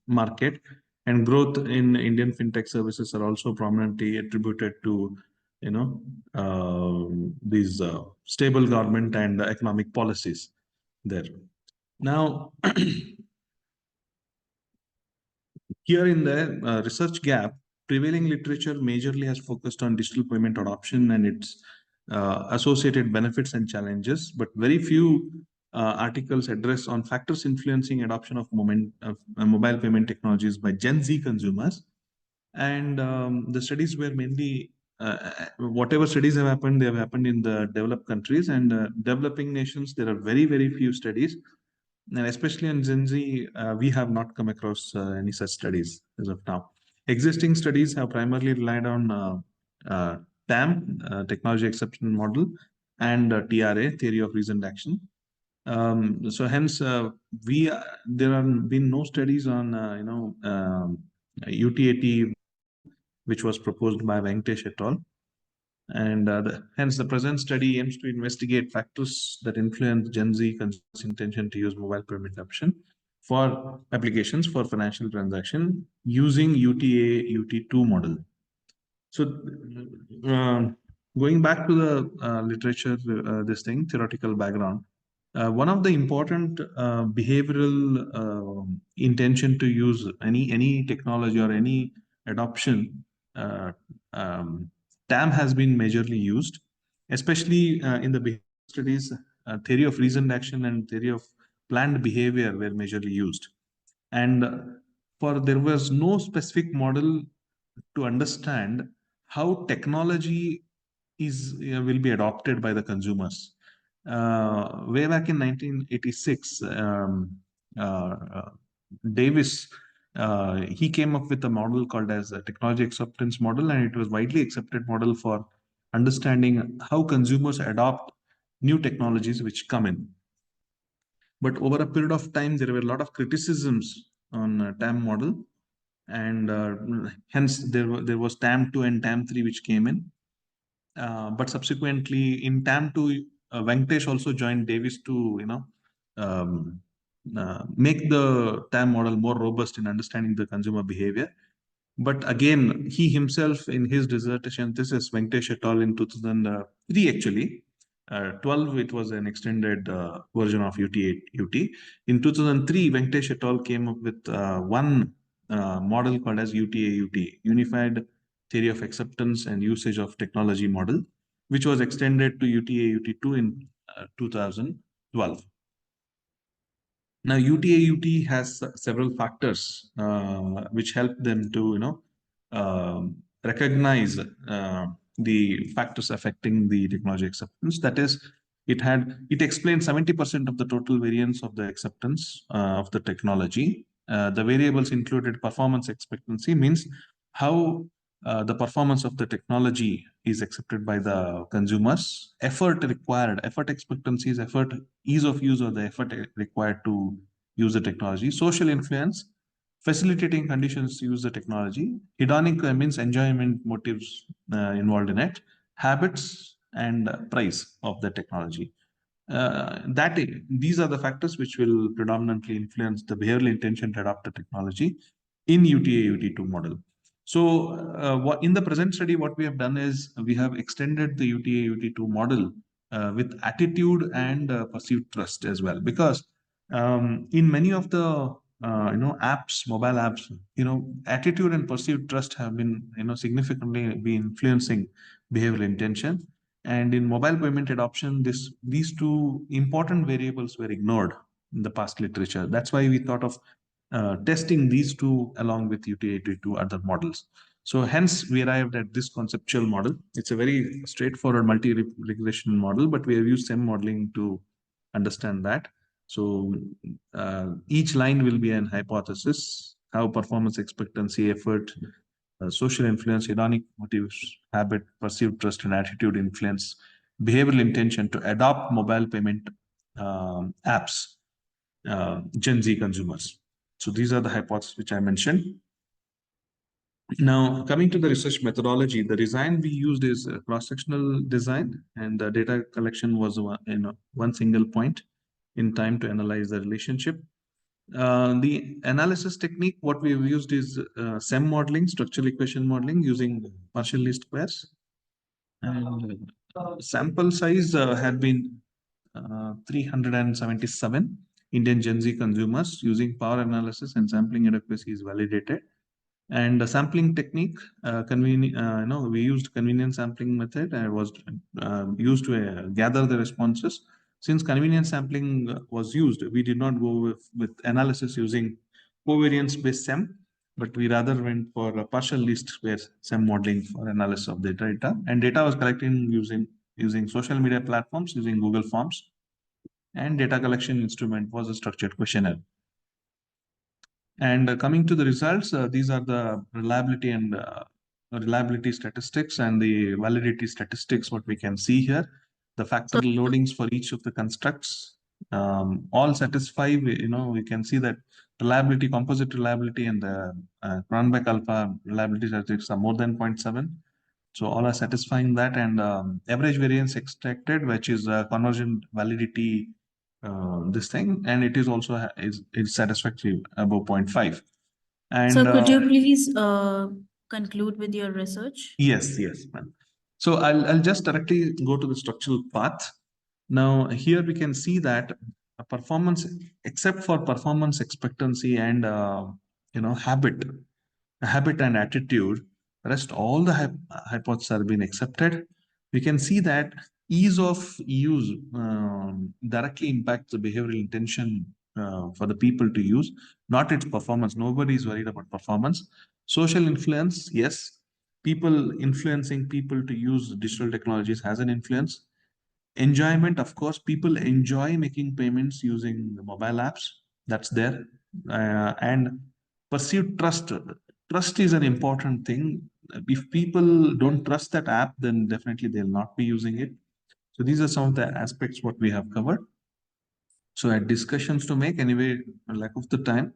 market, and growth in Indian fintech services are also prominently attributed to these stable government and economic policies there. Now, here in the research gap, prevailing literature majorly has focused on digital payment adoption and its associated benefits and challenges, but very few articles address on factors influencing adoption of mobile payment technologies by Gen Z consumers. And the studies were mainly, whatever studies have happened, they have happened in the developed countries, and developing nations, there are very, very few studies. And especially in Gen Z, we have not come across any such studies as of now. Existing studies have primarily relied on TAM, Technology Acceptance Model, and TRA, Theory of Reasoned Action. So hence, there have been no studies on UTAT, which was proposed by Venkatesh et al. And hence, the present study aims to investigate factors that influence Gen Z consumers' intention to use mobile payment option for applications for financial transaction using UTA UT2 model. So, going back to the literature, theoretical background, one of the important behavioral intention to use any technology or any adoption, TAM has been majorly used, especially in the behavior studies. Theory of reasoned action and theory of planned behavior were majorly used, and for there was no specific model to understand how technology is will be adopted by the consumers. Way back in 1986, Davis he came up with a model called as a technology acceptance model, and it was widely accepted model for understanding how consumers adopt new technologies which come in. But over a period of time, there were a lot of criticisms on TAM model, and hence there was TAM 2 and TAM 3 which came in. But subsequently in TAM 2, Venkatesh also joined Davis to make the TAM model more robust in understanding the consumer behavior. But again, he himself in his dissertation thesis, Venkatesh et al. In 2003 actually, 12 it was an extended version of UT. In 2003, Venkatesh et al. Came up with one model called as UTA-UT, Unified Theory of Acceptance and Usage of Technology model, which was extended to UTA-UT2 in 2012. Now, UTA-UT has several factors which help them to recognize the factors affecting the technology acceptance. That is, it explains 70% of the total variance of the acceptance of the technology. The variables included performance expectancy, means how the performance of the technology is accepted by the consumers. Effort required, effort expectancy is effort, ease of use, or the effort required to use the technology. Social influence, facilitating conditions to use the technology. Hedonic means enjoyment motives involved in it. Habits and price of the technology. These are the factors which will predominantly influence the behavioral intention to adopt the technology in UTA-UT2 model. So in the present study, what we have done is we have extended the UTA-UT2 model with attitude and perceived trust as well, because in many of the apps, mobile apps, attitude and perceived trust have been significantly be influencing behavioral intention. And in mobile payment adoption, these two important variables were ignored in the past literature. That's why we thought of testing these two along with UTA-UT2 other models. So hence we arrived at this conceptual model. It's a very straightforward multi-regression model, but we have used SEM modeling to understand that. So each line will be an hypothesis, how performance expectancy, effort, social influence, hedonic motives, habit, perceived trust, and attitude influence behavioral intention to adopt mobile payment apps, Gen Z consumers. So these are the hypotheses which I mentioned. Now, coming to the research methodology, the design we used is a cross-sectional design, and the data collection was one single point in time to analyze the relationship. The analysis technique, what we've used is SEM modeling, structural equation modeling using partial least squares. And sample size had been 377 Indian Gen Z consumers. Using power analysis and sampling adequacy is validated. And the sampling technique, we used convenience sampling method and was used to gather the responses. Since convenience sampling was used, we did not go with analysis using covariance-based SEM, but we rather went for a partial least squares SEM modeling for analysis of the data. And data was collected using social media platforms, using Google Forms. And data collection instrument was a structured questionnaire. And coming to the results, these are the reliability and reliability statistics and the validity statistics, what we can see here. The factor loadings for each of the constructs all satisfy, we can see that reliability, composite reliability, and the Cronbach alpha reliability statistics are more than 0.7. So all are satisfying that, and average variance extracted, which is convergent validity, this thing, and it is also is satisfactory above 0.5. And So could you please conclude with your research? Yes, ma'am. So I'll just directly go to the structural path. Now here we can see that a performance, except for performance expectancy and habit and attitude, rest all the hypotheses have been accepted. We can see that ease of use directly impacts the behavioral intention for the people to use, not its performance. Nobody is worried about performance. Social influence, yes, people influencing people to use digital technologies has an influence. Enjoyment, of course, people enjoy making payments using the mobile apps. That's there. And perceived trust. Trust is an important thing. If people don't trust that app, then definitely they'll not be using it. So these are some of the aspects what we have covered. So I had discussions to make anyway, lack of the time.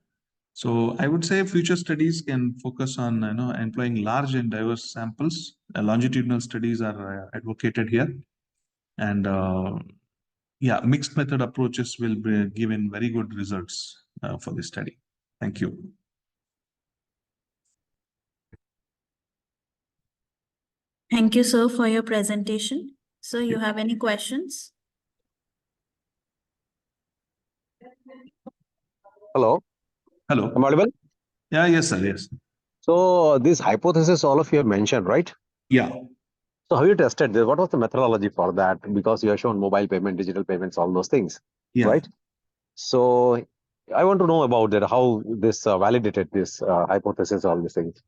So I would say future studies can focus on employing large and diverse samples. Longitudinal studies are advocated here, and yeah, mixed method approaches will be given very good results for this study. Thank you. Thank you, sir, for your presentation. So you have any questions? Hello, Hello. am I audible? Yeah, yes, sir. Yes. So this hypothesis all of you have mentioned, right? Yeah. So how you tested this? What was the methodology for that? Because you have shown mobile payment, digital payments, all those things, Yeah. right? So I want to know about that, how this validated this hypothesis, all these things.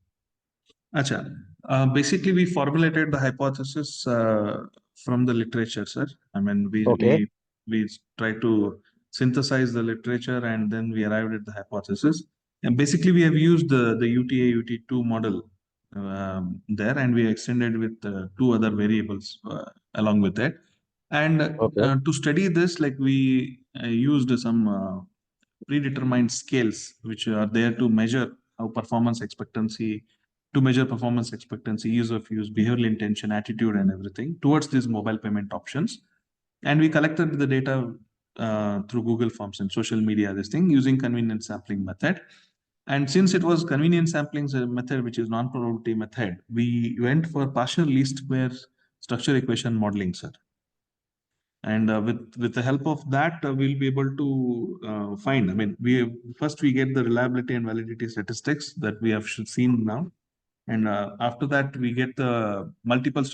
Acha. Basically, we formulated the hypothesis from the literature, sir. I mean, Okay. we try to synthesize the literature and then we arrived at the hypothesis. And basically, we have used the UTA UT2 model there, and we extended with two other variables along with it. And Okay. to study this, like we used some predetermined scales which are there to measure how performance expectancy, ease of use, behavioral intention, attitude, and everything towards these mobile payment options. And we collected the data through Google Forms and social media, this thing using convenience sampling method. And since it was convenience sampling method, which is non-probability method, we went for partial least square structure equation modeling, sir. And with the help of that, we'll be able to find. I mean, we get the reliability and validity statistics that we have seen now, and after that we get the multiple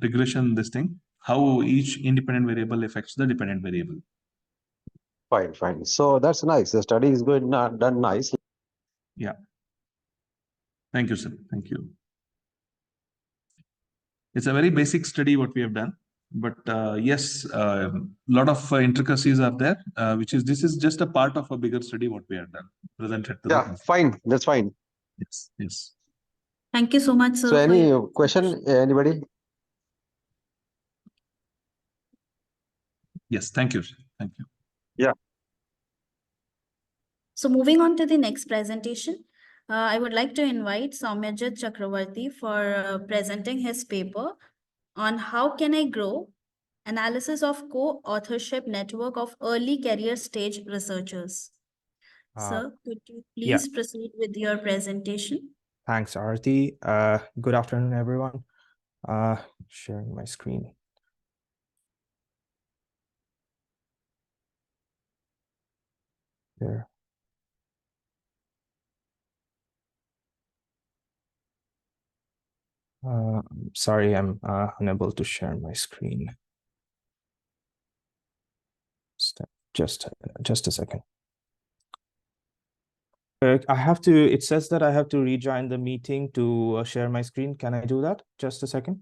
regression. This thing, how each independent variable affects the dependent variable. Fine, fine. So that's nice. The study is good, done nice. Yeah. Thank you, sir. Thank you. It's a very basic study what we have done, but yes, a lot of intricacies are there, this is just a part of a bigger study what we have done, presented to Yeah, fine. That's fine. Yes, yes. Thank you so much, sir. So for any your question, anybody? Yes, thank you. Thank you. Yeah. So moving on to the next presentation, I would like to invite Soumyajit Chakravarti for presenting his paper on how can I grow analysis of co-authorship network of early career stage researchers. Sir, could you yeah. please proceed with your presentation? Thanks, Arati. Good afternoon, everyone. Sharing my screen. There. Sorry, I'm unable to share my screen. Just a second. It says that I have to rejoin the meeting to share my screen. Can I do that? Just a second.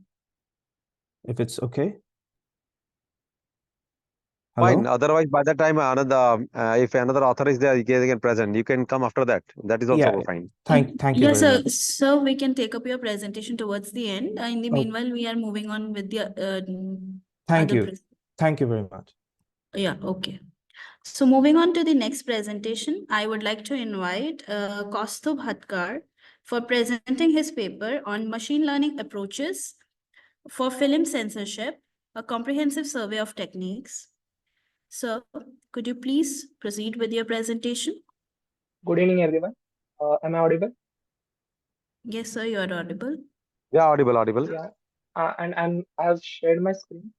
If it's okay. Hello? Fine. Otherwise, by the time if another author is there, they can present. You can come after that. That is also fine. Thank you Yes, very sir. much. So we can take up your presentation towards the end. In the Oh. meanwhile, we are moving on with the Thank other you. Thank you very much. Yeah, okay. So moving on to the next presentation, I would like to invite Kaustubh Hatkar for presenting his paper on machine learning approaches for film censorship, a comprehensive survey of techniques. Sir, could you please proceed with your presentation? Good evening, everyone. Am I audible? Yes, sir, you are audible. Yeah, audible. Yeah. And I have shared my screen.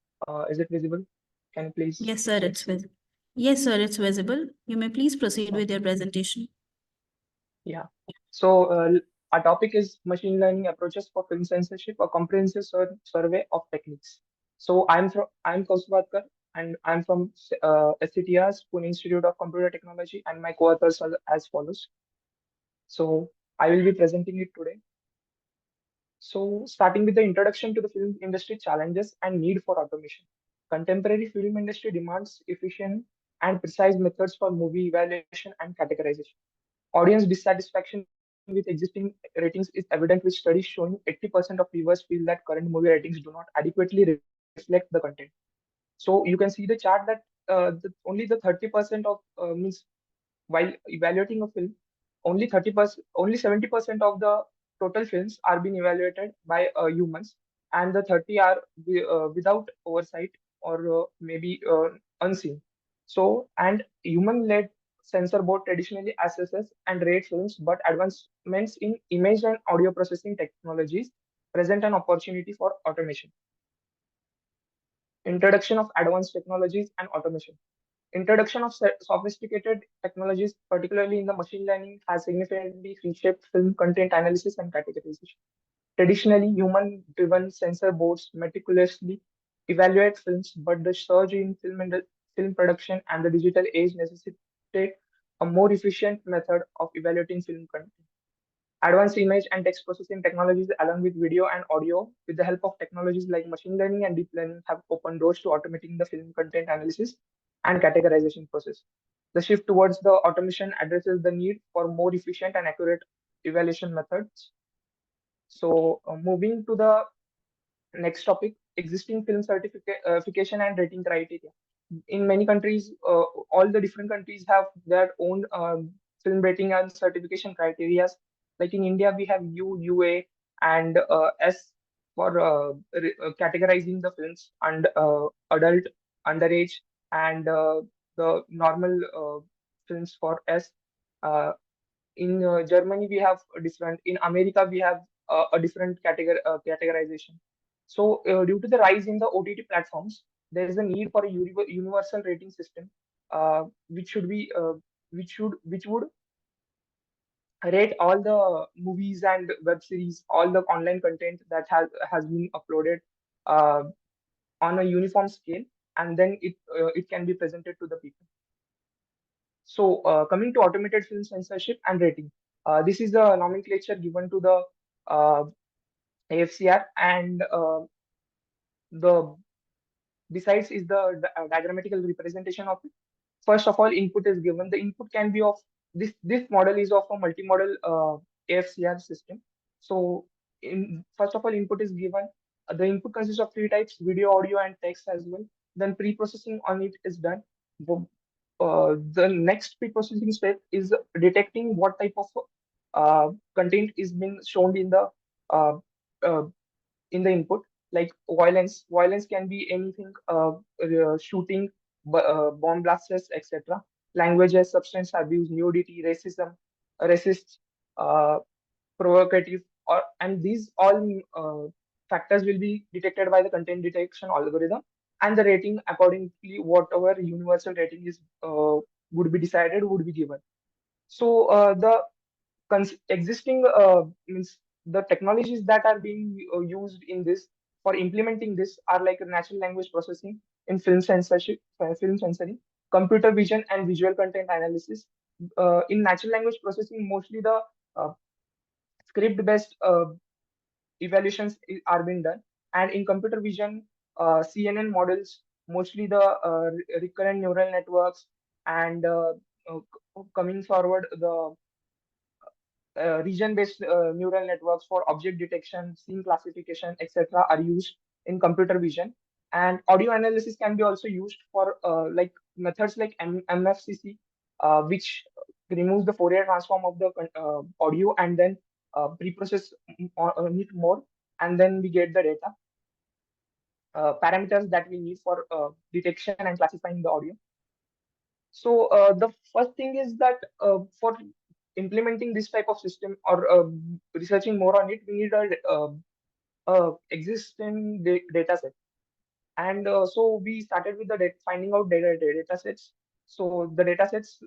Is it visible? Can you please? Yes, sir, it's visible. Yes, sir, it's visible. You may please proceed with your presentation. Yeah. So our topic is machine learning approaches for film censorship, a comprehensive survey of techniques. So I'm Kaustubh Hatkar, and I'm from SCTR's Pune Institute of Computer Technology, and my co-authors are as follows. So I will be presenting it today. So starting with the introduction to the film industry challenges and need for automation. Contemporary film industry demands efficient and precise methods for movie evaluation and categorization. Audience dissatisfaction with existing ratings is evident, with studies showing 80% of viewers feel that current movie ratings do not adequately reflect the content. So you can see the chart that only the 30% of means while evaluating a film, only 30%, only 70% of the total films are being evaluated by humans, and the 30 are without oversight or maybe unseen. So, and human-led censor board traditionally assesses and rates films, but advancements in image and audio processing technologies present an opportunity for automation. Introduction of advanced technologies and automation. Introduction of sophisticated technologies, particularly in the machine learning, has significantly reshaped film content analysis and categorization. Traditionally, human-driven censor boards meticulously evaluate films, but the surge in film production and the digital age necessitate a more efficient method of evaluating film content. Advanced image and text processing technologies, along with video and audio, with the help of technologies like machine learning and deep learning, have opened doors to automating the film content analysis and categorization process. The shift towards the automation addresses the need for more efficient and accurate evaluation methods. So, moving to the next topic, existing film certification and rating criteria. In many countries, all the different countries have their own film rating and certification criteria. Like in India, we have U, UA, and S for categorizing the films, and adult, underage, and the normal films for S. In Germany, we have a different. In America, we have a different categorization. So, due to the rise in the OTT platforms, there is a need for a universal rating system, which should be which would rate all the movies and web series, all the online content that has been uploaded uh, on a uniform scale, and then it can be presented to the people. So, coming to automated film censorship and rating, this is the nomenclature given to the AFCR, and the besides is the diagrammatical representation of it. First of all, input is given. The input can be of this model is of a multi-model AFCR system. So, first of all, input is given. The input consists of three types: video, audio, and text as well. Then pre-processing on it is done. The next pre-processing step is detecting what type of content is being shown uh, uh, in the input, like violence. Violence can be anything: shooting, bomb blasts, etc. Languages, substance abuse, nudity, racism, racist, uh, provocative, and these all factors will be detected by the content detection algorithm, and the rating accordingly, whatever universal rating is would be decided, would be given. So, the existing means the technologies that are being used in this for implementing this are like natural language processing in film censoring, computer vision and visual content analysis. In natural language processing, mostly the uh, script-based evaluations are being done, and in computer vision, CNN models, mostly the recurrent neural networks, and coming forward, the region-based neural networks for object detection, scene classification, etc. are used in computer vision. And audio analysis can be also used for like methods like MFCC, which removes the Fourier transform of the audio, and then pre-process it more, and then we get the data parameters that we need for detection and classifying the audio. So, the first thing is that for implementing this type of system, or researching more on it, we need a existing data set. And so we started with the finding out data sets. So the data sets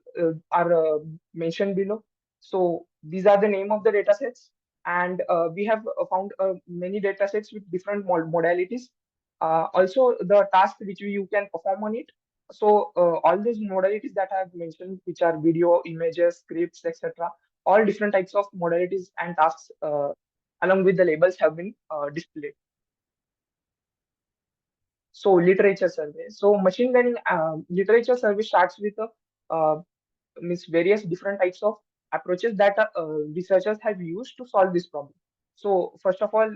are mentioned below. So these are the name of the data sets, and we have found many data sets with different modalities. Also, the task which you can perform on it. So all those modalities that I have mentioned, which are video, images, scripts, etc., all different types of modalities and tasks, along with the labels, have been displayed. So, literature survey. So, machine learning literature survey starts with means various different types of approaches that researchers have used to solve this problem. So, first of all,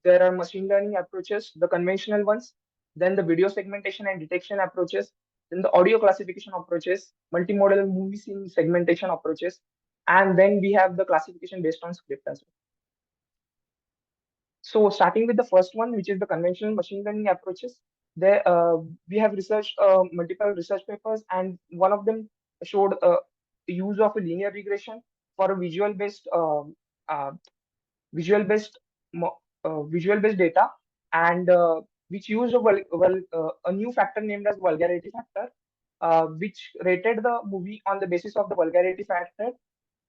there are machine learning approaches, the conventional ones, then the video segmentation and detection approaches, then the audio classification approaches, multimodal movie scene segmentation approaches, and then we have the classification based on script as well. So starting with the first one, which is the conventional machine learning approaches, there we have researched multiple research papers, and one of them showed the use of a linear regression for a uh, visual based visual based data, and which used a new factor named as vulgarity factor, which rated the movie on the basis of the vulgarity factor.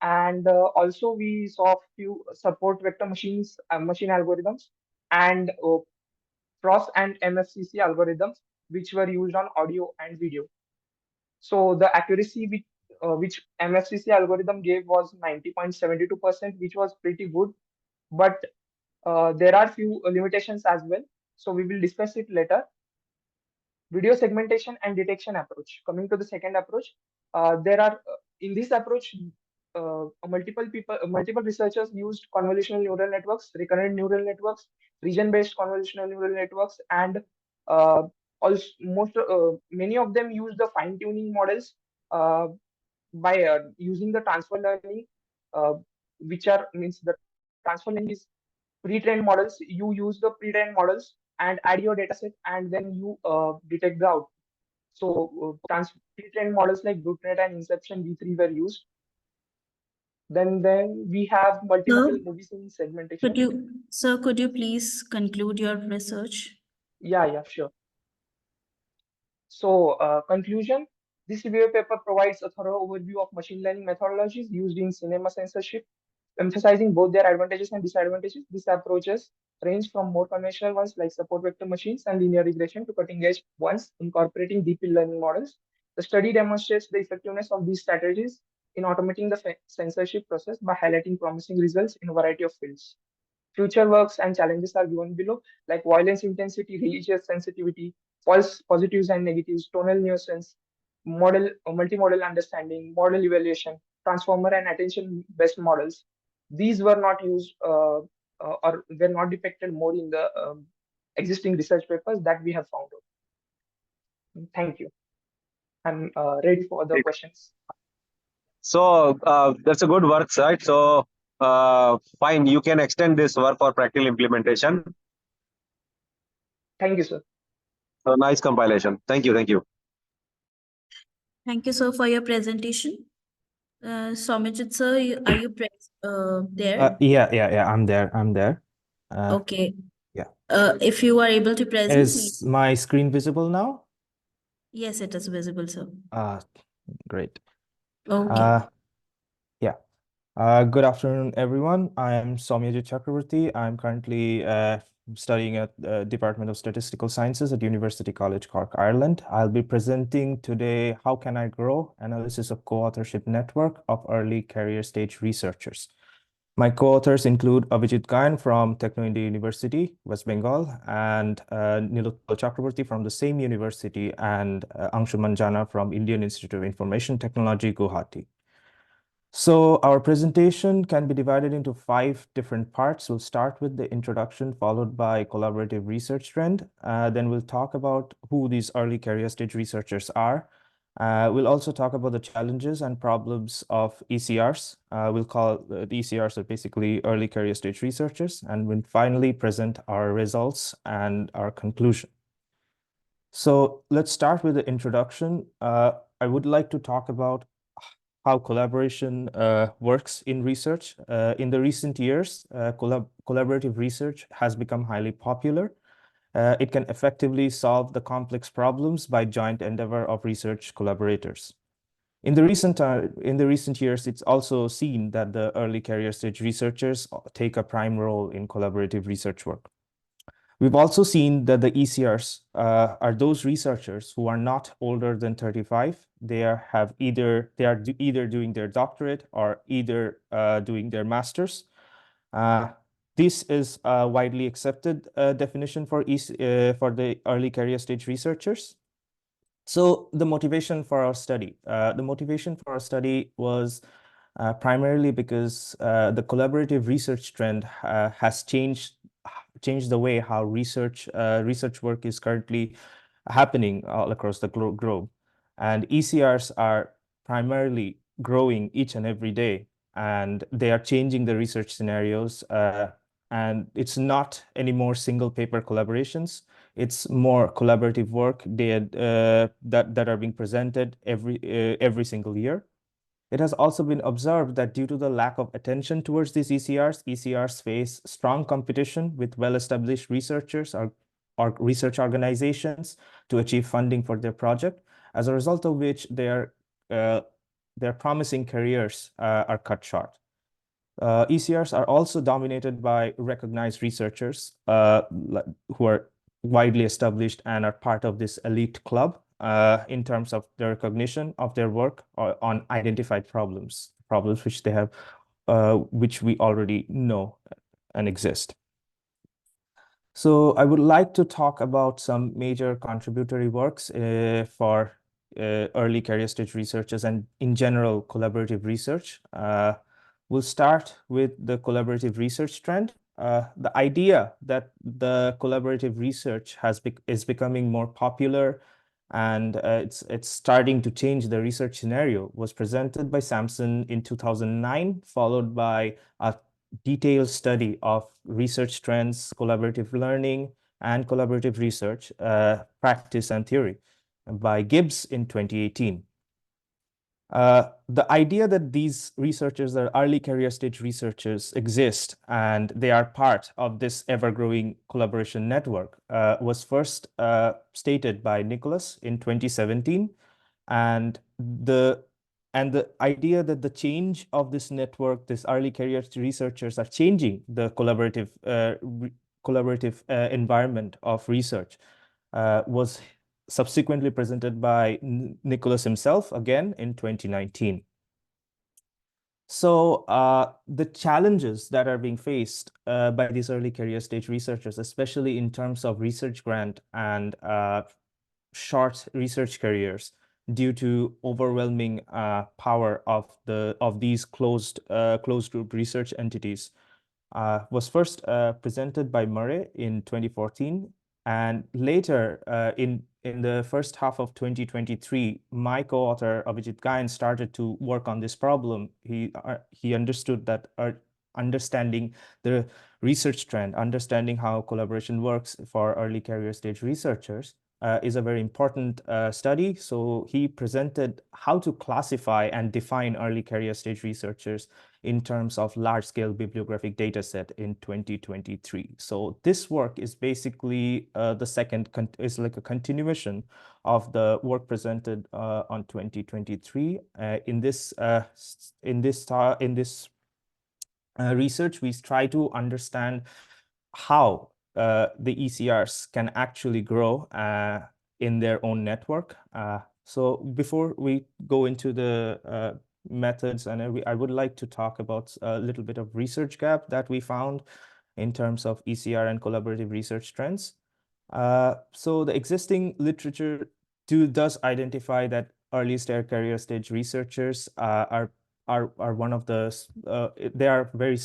And also we saw few support vector machine algorithms, and PROS and MFCC algorithms, which were used on audio and video. So the accuracy which MFCC algorithm gave was 90.72%, which was pretty good, but there are few limitations as well. So we will discuss it later. Video segmentation and detection approach. Coming to the second approach, there are in this approach, multiple researchers used convolutional neural networks, recurrent neural networks, region-based convolutional neural networks, and also many of them use the fine-tuning models by using the transfer learning, which are means the transfer learning is pre-trained models. You use the pre-trained models and add your data set, and then you detect the output. So pre-trained models like BrookNet and Inception V3 were used. Then we have multimodal movie scene segmentation. Sir, could you please conclude your research? Yeah, sure. So conclusion, this review paper provides a thorough overview of machine learning methodologies used in cinema censorship, emphasizing both their advantages and disadvantages. These approaches range from more conventional ones like support vector machines and linear regression to cutting-edge ones incorporating deep learning models. The study demonstrates the effectiveness of these strategies in automating the censorship process by highlighting promising results in a variety of fields. Future works and challenges are given below, like violence intensity, religious sensitivity, false positives and negatives, tonal nuisance, multimodal understanding, model evaluation, transformer and attention-based models. These were not used or were not depicted more in the existing research papers that we have found out. Thank you. I'm ready for the questions. So that's a good work, right? So fine, you can extend this work for practical implementation. Thank you, sir. So nice compilation. Thank you. Thank you, sir, for your presentation. Somajit, sir, are you there? Yeah, I'm there. Okay. Yeah. If you are able to present, Is my screen visible now? yes, it is visible, sir. Great. Okay. Good afternoon, everyone. I am Soumyajit Chakraborty. I'm currently studying at the Department of Statistical Sciences at University College Cork, Ireland. I'll be presenting today How Can I Grow? Analysis of Co-Authorship Network of Early Career Stage Researchers. My co-authors include Abhijit Gayan from Techno India University, West Bengal, and Nilotpal Chakraborty from the same university, and Anshu Manjana from Indian Institute of Information Technology, Guwahati. So our presentation can be divided into 5 different parts. We'll start with the introduction, followed by collaborative research trend. Then we'll talk about who these early career stage researchers are. We'll also talk about the challenges and problems of ECRs. We'll call the ECRs are basically early career stage researchers, and we'll finally present our results and our conclusion. So let's start with the introduction. I would like to talk about how collaboration works in research. In the recent years, collaborative research has become highly popular. It can effectively solve the complex problems by joint endeavor of research collaborators. In the recent years, it's also seen that the early career stage researchers take a prime role in collaborative research work. We've also seen that the ECRs are those researchers who are not older than 35. They are either doing their doctorate or either doing their master's. This is a widely accepted definition for the early career stage researchers. So the motivation for our study, was primarily because the collaborative research trend has changed the way how research work is currently happening all across the globe. And ECRs are primarily growing each and every day, and they are changing the research scenarios. And it's not anymore single paper collaborations. It's more collaborative work that are being presented every single year. It has also been observed that due to the lack of attention towards these ECRs face strong competition with well-established researchers or research organizations to achieve funding for their project, as a result of which their promising careers are cut short. ECRs are also dominated by recognized researchers who are widely established and are part of this elite club in terms of the recognition of their work on identified problems which they have, which we already know and exist. So I would like to talk about some major contributory works for early career stage researchers and in general collaborative research. We'll start with the collaborative research trend. The idea that the collaborative research is becoming more popular and it's starting to change the research scenario was presented by Sampson in 2009, followed by a detailed study of research trends, collaborative learning, and collaborative research, practice and theory by Gibbs in 2018. The idea that these researchers are early career stage researchers exist and they are part of this ever-growing collaboration network was first stated by Nicholas in 2017. And the idea that the change of this network, this early career researchers are changing the collaborative environment of research was subsequently presented by Nicholas himself again in 2019. So the challenges that are being faced by these early career stage researchers, especially in terms of research grant and short research careers, due to overwhelming power of these closed group research entities, was first presented by Murray in 2014. And later, in the first half of 2023, my co-author Abhijit Gayan started to work on this problem. He understood that understanding the research trend, understanding how collaboration works for early career stage researchers is a very important study. So he presented how to classify and define early career stage researchers in terms of large-scale bibliographic data set in 2023. So this work is basically is like a continuation of the work presented on 2023. In this research, we try to understand how the ECRs can actually grow in their own network. So before we go into the methods, and I would like to talk about a little bit of research gap that we found in terms of ECR and collaborative research trends. So the existing literature does identify that early career stage researchers are one of the they are very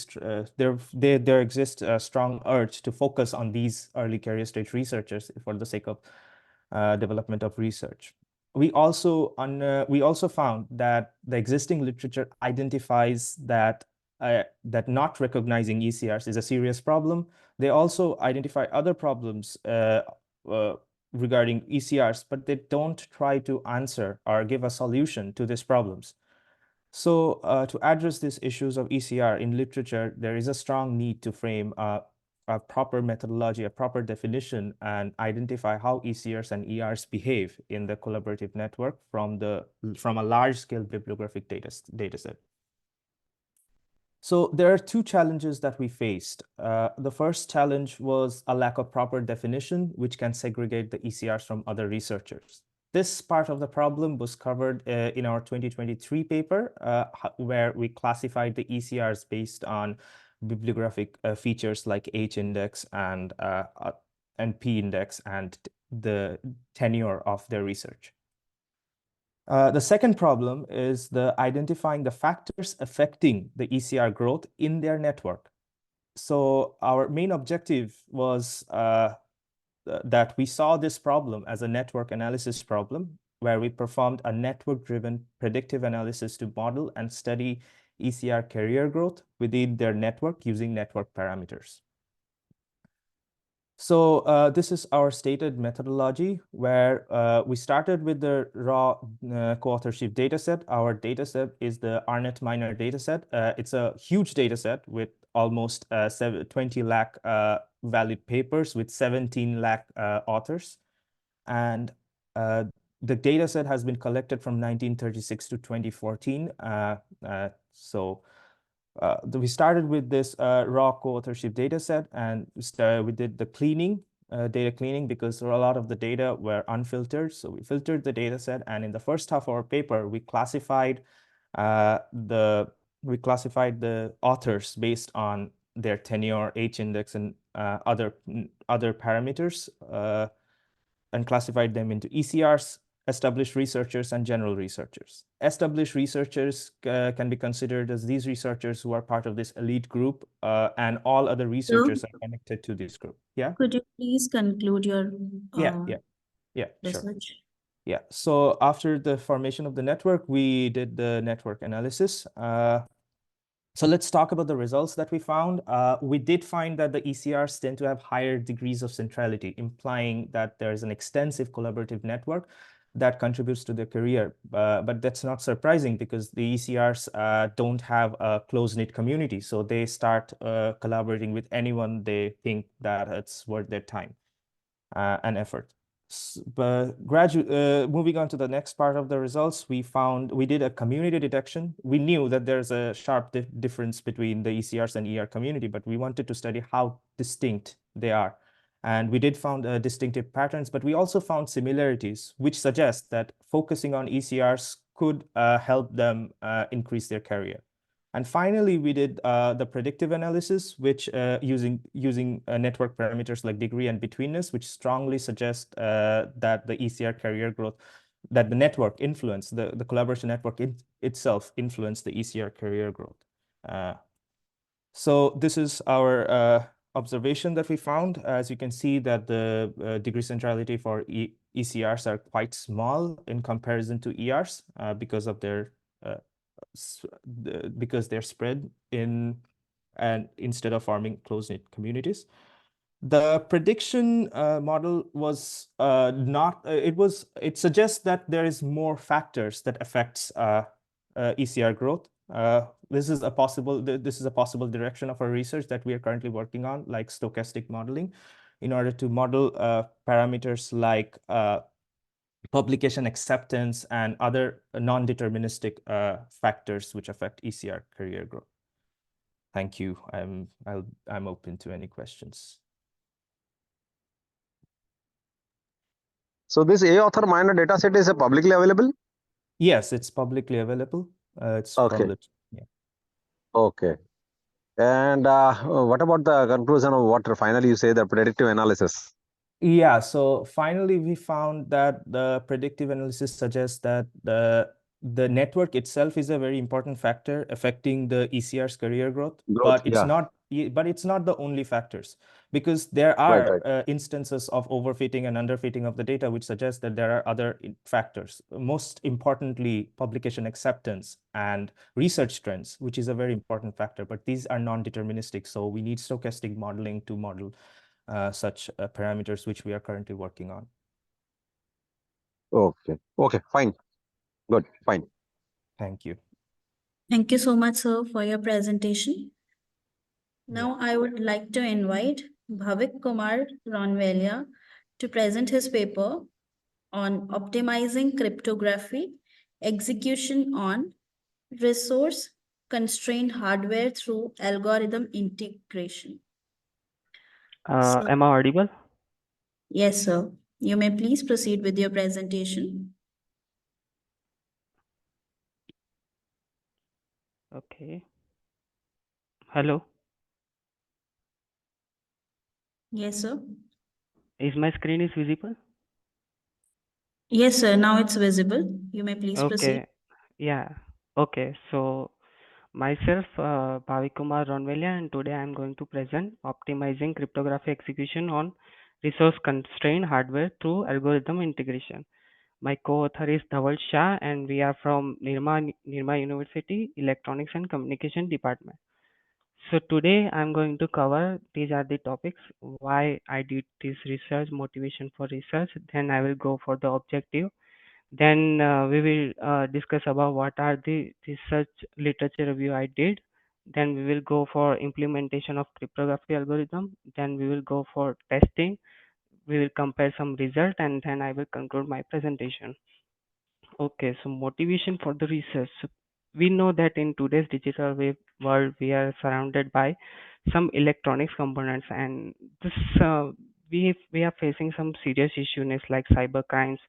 there exists a strong urge to focus on these early career stage researchers for the sake of development of research. We also found that the existing literature identifies that not recognizing ECRs is a serious problem. They also identify other problems regarding ECRs, but they don't try to answer or give a solution to these problems. So to address these issues of ECR in literature, there is a strong need to frame a proper methodology, a proper definition, and identify how ECRs and ERs behave in the collaborative network from a large-scale bibliographic data set. So there are two challenges that we faced. The first challenge was a lack of proper definition, which can segregate the ECRs from other researchers. This part of the problem was covered in our 2023 paper, where we classified the ECRs based on bibliographic features like H-index and P-index and the tenure of their research. The second problem is identifying the factors affecting the ECR growth in their network. So our main objective was that we saw this problem as a network analysis problem, where we performed a network-driven predictive analysis to model and study ECR carrier growth within their network using network parameters. So this is our stated methodology where we started with the raw co-authorship dataset. Our dataset is the ARNet Minor dataset. It's a huge dataset with almost 20 lakh valid papers with 17 lakh authors. And the dataset has been collected from 1936 to 2014. We started with this raw co-authorship data set, and we did the cleaning, data cleaning, because a lot of the data were unfiltered. So we filtered the data set, and in the first half of our paper, we classified the authors based on their tenure, H-index, and other parameters, and classified them into ECRs, established researchers, and general researchers. Established researchers can be considered as these researchers who are part of this elite group, and all other researchers are connected to this group. Yeah. Could you please conclude your sure. research? Yeah. So after the formation of the network, we did the network analysis. So let's talk about the results that we found. We did find that the ECRs tend to have higher degrees of centrality, implying that there is an extensive collaborative network that contributes to their career. But that's not surprising because the ECRs don't have a close-knit community. So they start collaborating with anyone they think that it's worth their time and effort. But moving on to the next part of the results, we did a community detection. We knew that there's a sharp difference between the ECRs and ER community, but we wanted to study how distinct they are. And we did found distinctive patterns, but we also found similarities, which suggest that focusing on ECRs could help them increase their career. And finally, we did the predictive analysis, which using network parameters like degree and betweenness, which strongly suggest that the ECR career growth, that the network influence, the collaboration network itself influenced the ECR career growth. So this is our observation that we found. As you can see that the degree centrality for ECRs are quite small in comparison to ERs because of their because they're spread in and instead of forming close-knit communities. The prediction model was it suggests that there is more factors that affects ECR growth. This is a possible direction of our research that we are currently working on, like stochastic modeling, in order to model parameters like publication acceptance and other non-deterministic factors which affect ECR career growth. Thank you. I'm open to any questions. So this author minor data set is publicly available? Yes, it's publicly available. It's Okay. from the Okay. And what about the conclusion of what finally you say, the predictive analysis? Yeah, so finally we found that the predictive analysis suggests that the network itself is a very important factor affecting the ECR's career growth, but it's not the only factors, because there are instances of overfitting and underfitting of the data, which suggests that there are other factors, most importantly publication acceptance and research trends, which is a very important factor, but these are non-deterministic, so we need stochastic modeling to model such parameters, which we are currently working on. Okay, fine. Good, fine. Thank you. Thank you so much, sir, for your presentation. Now I would like to invite Bhavik Kumar Ronvelia to present his paper on optimizing cryptography execution on resource constrained hardware through algorithm integration. Am I audible? Yes, sir. You may please proceed with your presentation. Okay. Hello. Yes, sir. Is my screen is visible? Yes, sir. Now it's visible. You may please proceed. Okay. Yeah. Okay. So myself, Bhavik Kumar Ronvelia, and today I'm going to present optimizing cryptography execution on resource constrained hardware through algorithm integration. My co-author is Dhaval Shah, and we are from Nirma University, Electronics and Communication Department. So today I'm going to cover these are the topics why I did this research, motivation for research. Then I will go for the objective. Then we will discuss about what are the research literature review I did. Then we will go for implementation of cryptography algorithm. Then we will go for testing. We will compare some result, and then I will conclude my presentation. Okay, so motivation for the research. So we know that in today's digital world, we are surrounded by some electronics components, and this we are facing some serious issues like cyber crimes,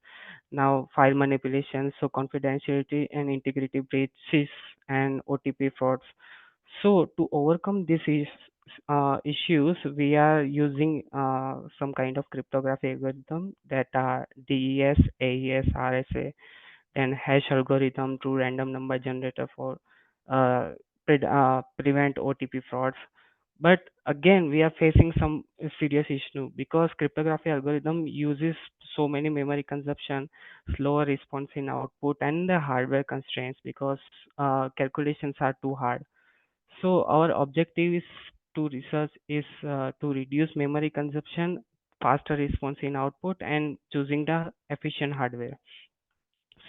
now file manipulation, so confidentiality and integrity breaches, and OTP frauds. So to overcome these issues, we are using some kind of cryptography algorithm that are DES, AES, RSA, then hash algorithm through random number generator for prevent OTP frauds. But again, we are facing some serious issue because cryptography algorithm uses so many memory consumption, slower response in output, and the hardware constraints because calculations are too hard. So our objective is to research is to reduce memory consumption, faster response in output, and choosing the efficient hardware.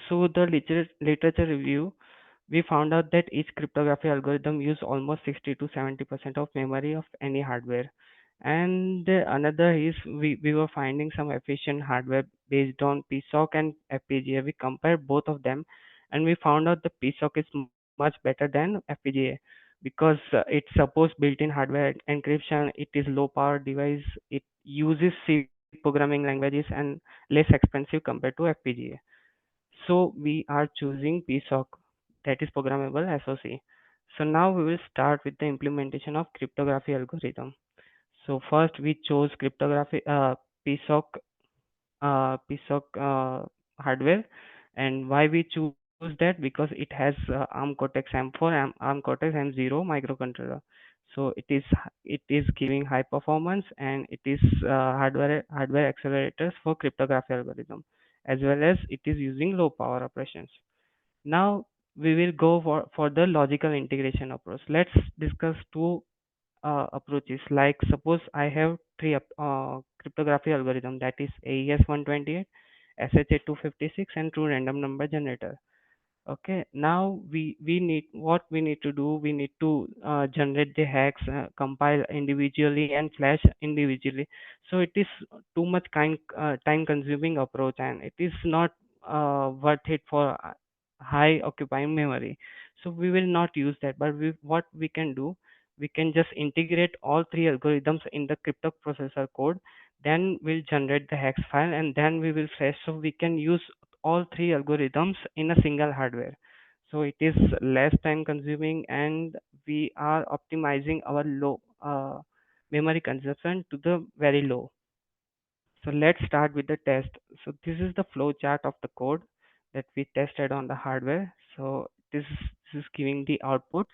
So the literature review, we found out that each cryptography algorithm use almost 60 to 70% of memory of any hardware. And another is we were finding some efficient hardware based on PSOC and FPGA. We compared both of them, and we found out the PSOC is much better than FPGA because it supports built-in hardware encryption. It is low power device. It uses C programming languages and less expensive compared to FPGA. So we are choosing PSOC, that is programmable SOC. So now we will start with the implementation of cryptography algorithm. So first we chose cryptography PSOC PSOC hardware, and why we choose that because it has ARM Cortex M4 and ARM Cortex M0 microcontroller. So it is giving high performance, and it is hardware accelerators for cryptography algorithm, as well as it is using low power operations. Now we will go for the logical integration approach. Let's discuss two approaches. Like suppose I have three cryptography algorithm, that is AES 128, SHA 256, and true random number generator. Okay, now we need what we need to do. We need to generate the hacks, compile individually and flash individually. So it is too much time consuming approach, and it is not worth it for high occupying memory. So we will not use that. But what we can do, we can just integrate all three algorithms in the crypto processor code. Then we'll generate the hex file, and then we will flash. So we can use all three algorithms in a single hardware. So it is less time consuming, and we are optimizing our low memory consumption to the very low. So let's start with the test. So this is the flow chart of the code that we tested on the hardware. So this is giving the outputs,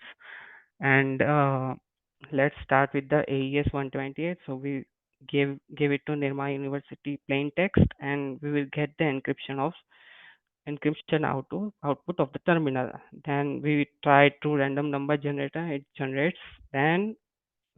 and let's start with the AES 128. So we gave it to Nirma University plain text, and we will get the encryption output of the terminal. Then we tried to random number generator, it generates. Then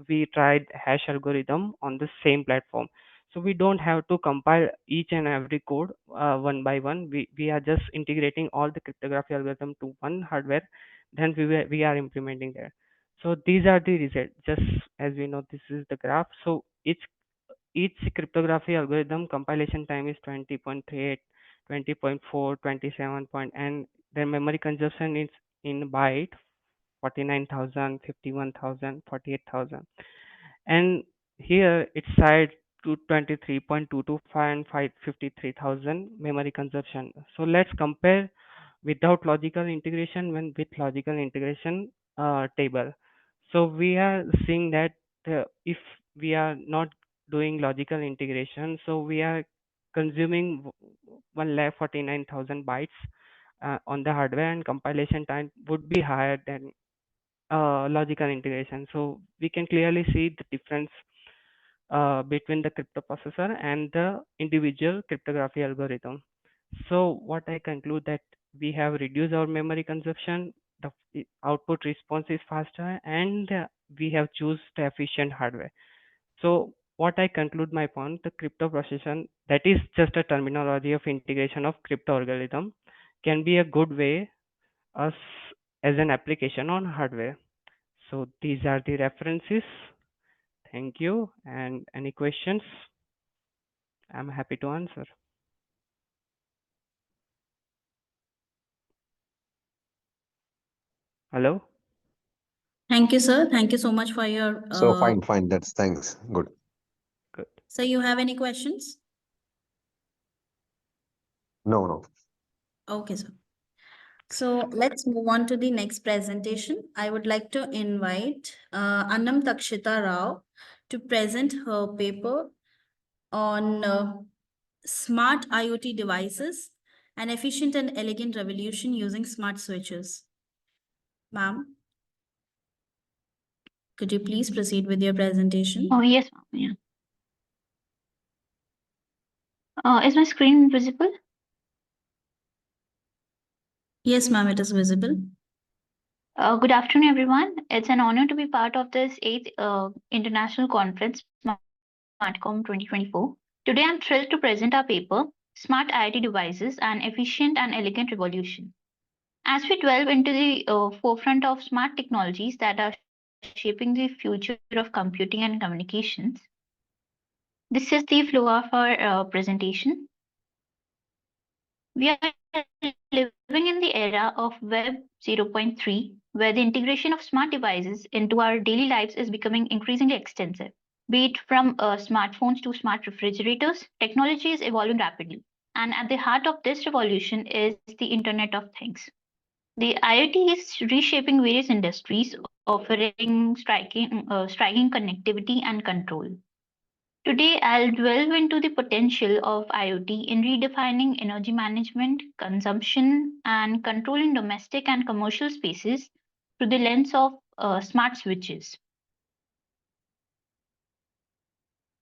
we tried hash algorithm on the same platform. So we don't have to compile each and every code one by one. We are just integrating all the cryptography algorithm to one hardware. Then we are implementing there. So these are the results. Just as we know, this is the graph. So each cryptography algorithm compilation time is 20.38, 20.4, 27 point, and their memory consumption is in byte 49,000, 51,000, 48,000. And here it's side to 23.225 and 553,000 memory consumption. So let's compare without logical integration when with logical integration table. So we are seeing that if we are not doing logical integration, so we are consuming 1,49,000 bytes on the hardware, and compilation time would be higher than logical integration. So we can clearly see the difference between the crypto processor and the individual cryptography algorithm. So what I conclude that we have reduced our memory consumption, the output response is faster, and we have choose the efficient hardware. So what I conclude my point, the crypto procession, that is just a terminology of integration of crypto algorithm, can be a good way us as an application on hardware. So these are the references. Thank you. And any questions? I'm happy to answer. Hello? Thank you, sir. Thank you so much for your. So fine. That's thanks. Good. Good. So you have any questions? No. Okay, sir. So let's move on to the next presentation. I would like to invite Annam Takshita Rao to present her paper on smart IoT devices, an efficient and elegant revolution using smart switches. Ma'am, could you please proceed with your presentation? Oh, yes, ma'am. Yeah. Is my screen visible? Yes, ma'am, it is visible. Good afternoon, everyone. It's an honor to be part of this 8th International Conference, SMARTCOM 2024. Today, I'm thrilled to present our paper, Smart IoT Devices, an Efficient and Elegant Revolution. As we delve into the forefront of smart technologies that are shaping the future of computing and communications, this is the flow of our presentation. We are living in the era of Web 0.3, where the integration of smart devices into our daily lives is becoming increasingly extensive. Be it from smartphones to smart refrigerators, technology is evolving rapidly. And at the heart of this revolution is the Internet of Things. The IoT is reshaping various industries, offering striking connectivity and control. Today, I'll delve into the potential of IoT in redefining energy management, consumption, and control in domestic and commercial spaces through the lens of smart switches.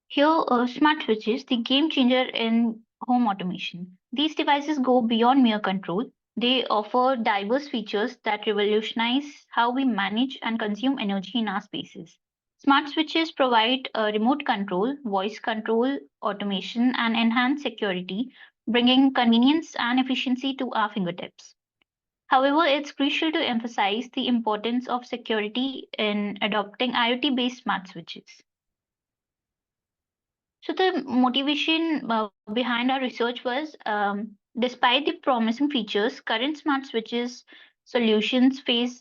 Here, smart switches, the game changer in home automation. These devices go beyond mere control. They offer diverse features that revolutionize how we manage and consume energy in our spaces. Smart switches provide remote control, voice control, automation, and enhanced security, bringing convenience and efficiency to our fingertips. However, it's crucial to emphasize the importance of security in adopting IoT based smart switches. So the motivation behind our research was, despite the promising features, current smart switches solutions face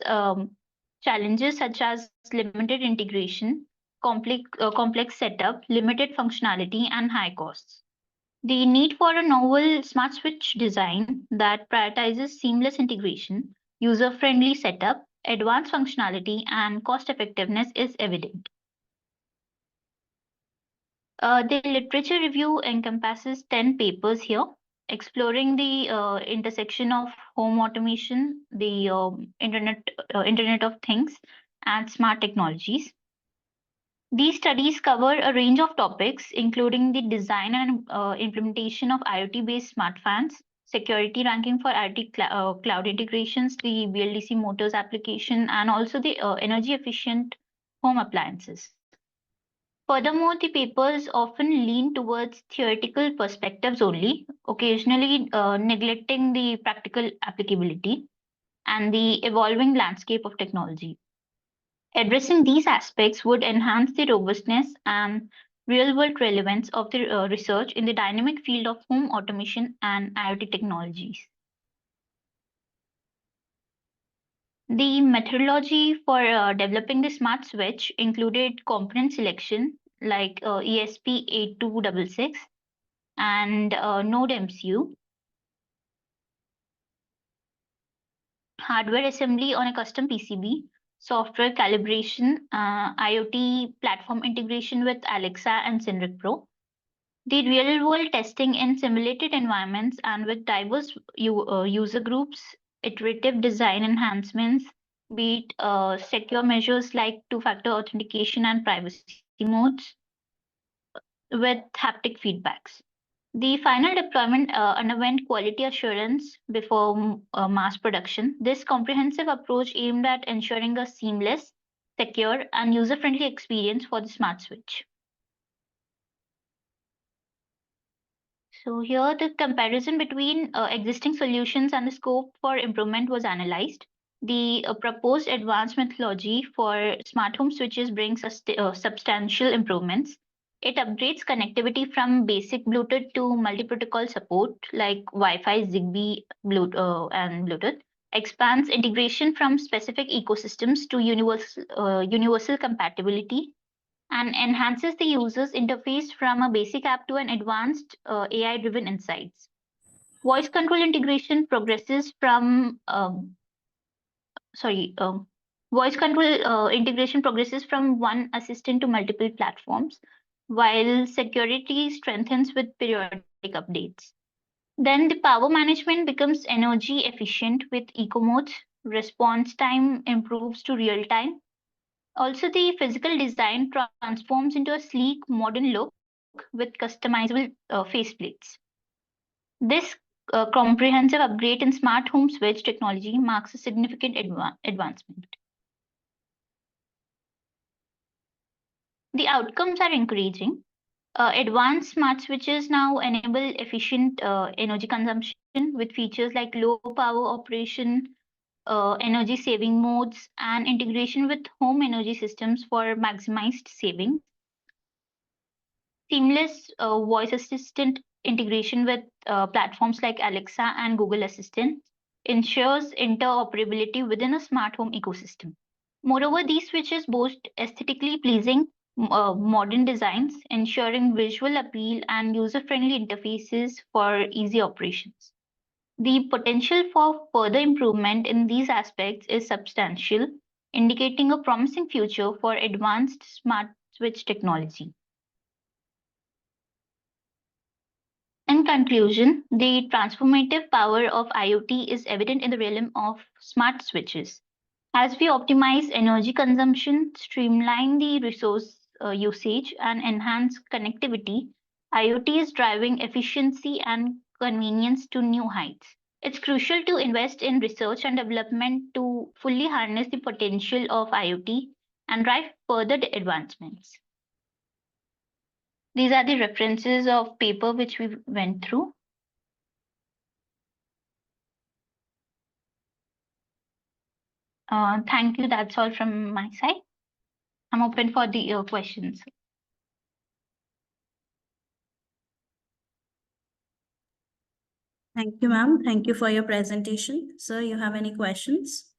challenges such as limited integration, complex setup, limited functionality, and high costs. The need for a novel smart switch design that prioritizes seamless integration, user-friendly setup, advanced functionality, and cost effectiveness is evident. The literature review encompasses 10 papers here, exploring the intersection of home automation, the Internet of Things, and smart technologies. These studies cover a range of topics, including the design and implementation of IoT-based smart fans, security ranking for IoT cloud integrations, the BLDC motors application, and also the energy-efficient home appliances. Furthermore, the papers often lean towards theoretical perspectives only, occasionally neglecting the practical applicability and the evolving landscape of technology. Addressing these aspects would enhance the robustness and real world relevance of the research in the dynamic field of home automation and IoT technologies. The methodology for developing the smart switch included component selection like ESP8266 and Node MCU, hardware assembly on a custom PCB, software calibration, IoT platform integration with Alexa and Synric Pro, the real world testing in simulated environments and with diverse user groups, iterative design enhancements, be it secure measures like two-factor authentication and privacy modes, with haptic feedbacks. The final deployment underwent quality assurance before mass production. This comprehensive approach aimed at ensuring a seamless, secure, and user-friendly experience for the smart switch. So here the comparison between existing solutions and the scope for improvement was analyzed. The proposed advanced methodology for smart home switches brings us substantial improvements. It upgrades connectivity from basic Bluetooth to multi-protocol support like Wi-Fi, Zigbee, and Bluetooth. Expands integration from specific ecosystems to universal compatibility, and enhances the user's interface from a basic app to an advanced AI-driven insights. Voice control integration progresses from one assistant to multiple platforms, while security strengthens with periodic updates. Then the power management becomes energy efficient with eco modes. Response time improves to real time. Also, the physical design transforms into a sleek, modern look with customizable faceplates. This comprehensive upgrade in smart home switch technology marks a significant advancement. The outcomes are encouraging. Advanced smart switches now enable efficient energy consumption with features like low power operation, energy saving modes, and integration with home energy systems for maximized savings. Seamless voice assistant integration with platforms like Alexa and Google Assistant ensures interoperability within a smart home ecosystem. Moreover, these switches boast aesthetically pleasing modern designs, ensuring visual appeal and user-friendly interfaces for easy operations. The potential for further improvement in these aspects is substantial, indicating a promising future for advanced smart switch technology. In conclusion, the transformative power of IoT is evident in the realm of smart switches. As we optimize energy consumption, streamline the resource usage, and enhance connectivity, IoT is driving efficiency and convenience to new heights. It's crucial to invest in research and development to fully harness the potential of IoT and drive further advancements. These are the references of paper which we went through. Thank you. That's all from my side. I'm open for the questions. Thank you, ma'am. Thank you for your presentation. Sir, you have any questions?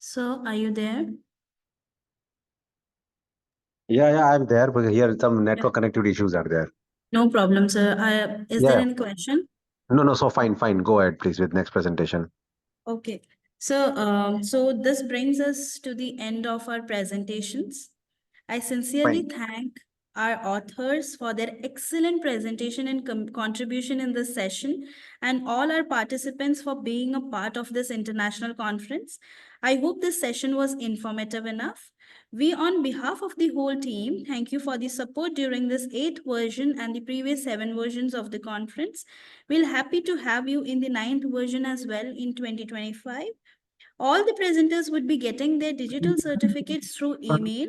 Sir, are you there? Yeah, I'm there, but here some network connectivity issues are there. No problem, sir. Is there any question? No, so fine. Go ahead, please, with next presentation. Okay. So this brings us to the end of our presentations. I sincerely thank our authors for their excellent presentation and contribution in this session, and all our participants for being a part of this international conference. I hope this session was informative enough. We, on behalf of the whole team, thank you for the support during this 8th version and the previous 7 versions of the conference. We're happy to have you in the 9th version as well in 2025. All the presenters would be getting their digital certificates through email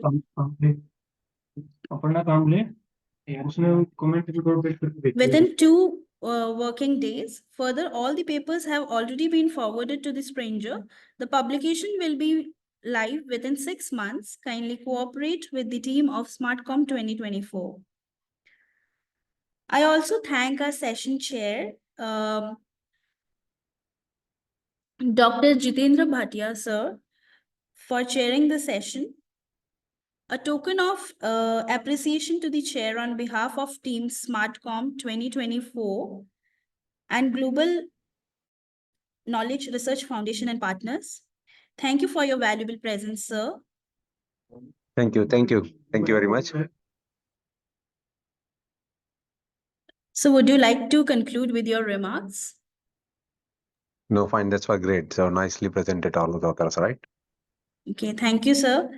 within 2 working days. Further, all the papers have already been forwarded to the Springer. The publication will be live within 6 months. Kindly cooperate with the team of SMARTCOM 2024. I also thank our session chair, Dr. Jitendra Bhatia, sir, for chairing the session. A token of appreciation to the chair on behalf of Team SMARTCOM 2024 and Global Knowledge Research Foundation and partners. Thank you for your valuable presence, sir. Thank you very much. So would you like to conclude with your remarks? No, fine. That's why great. So nicely presented, all of the others, right? Okay, thank you, sir.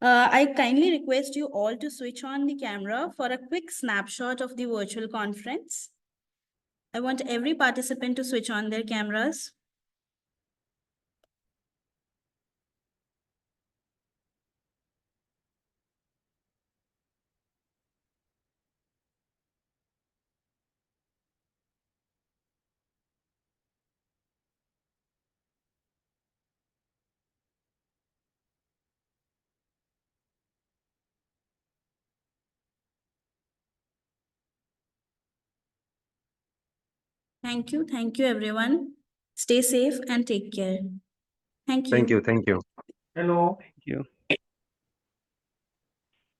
I kindly request you all to switch on the camera for a quick snapshot of the virtual conference. I want every participant to switch on their cameras. Thank you everyone. Stay safe and take care. Thank you. Thank you. Thank you. Hello. Thank you.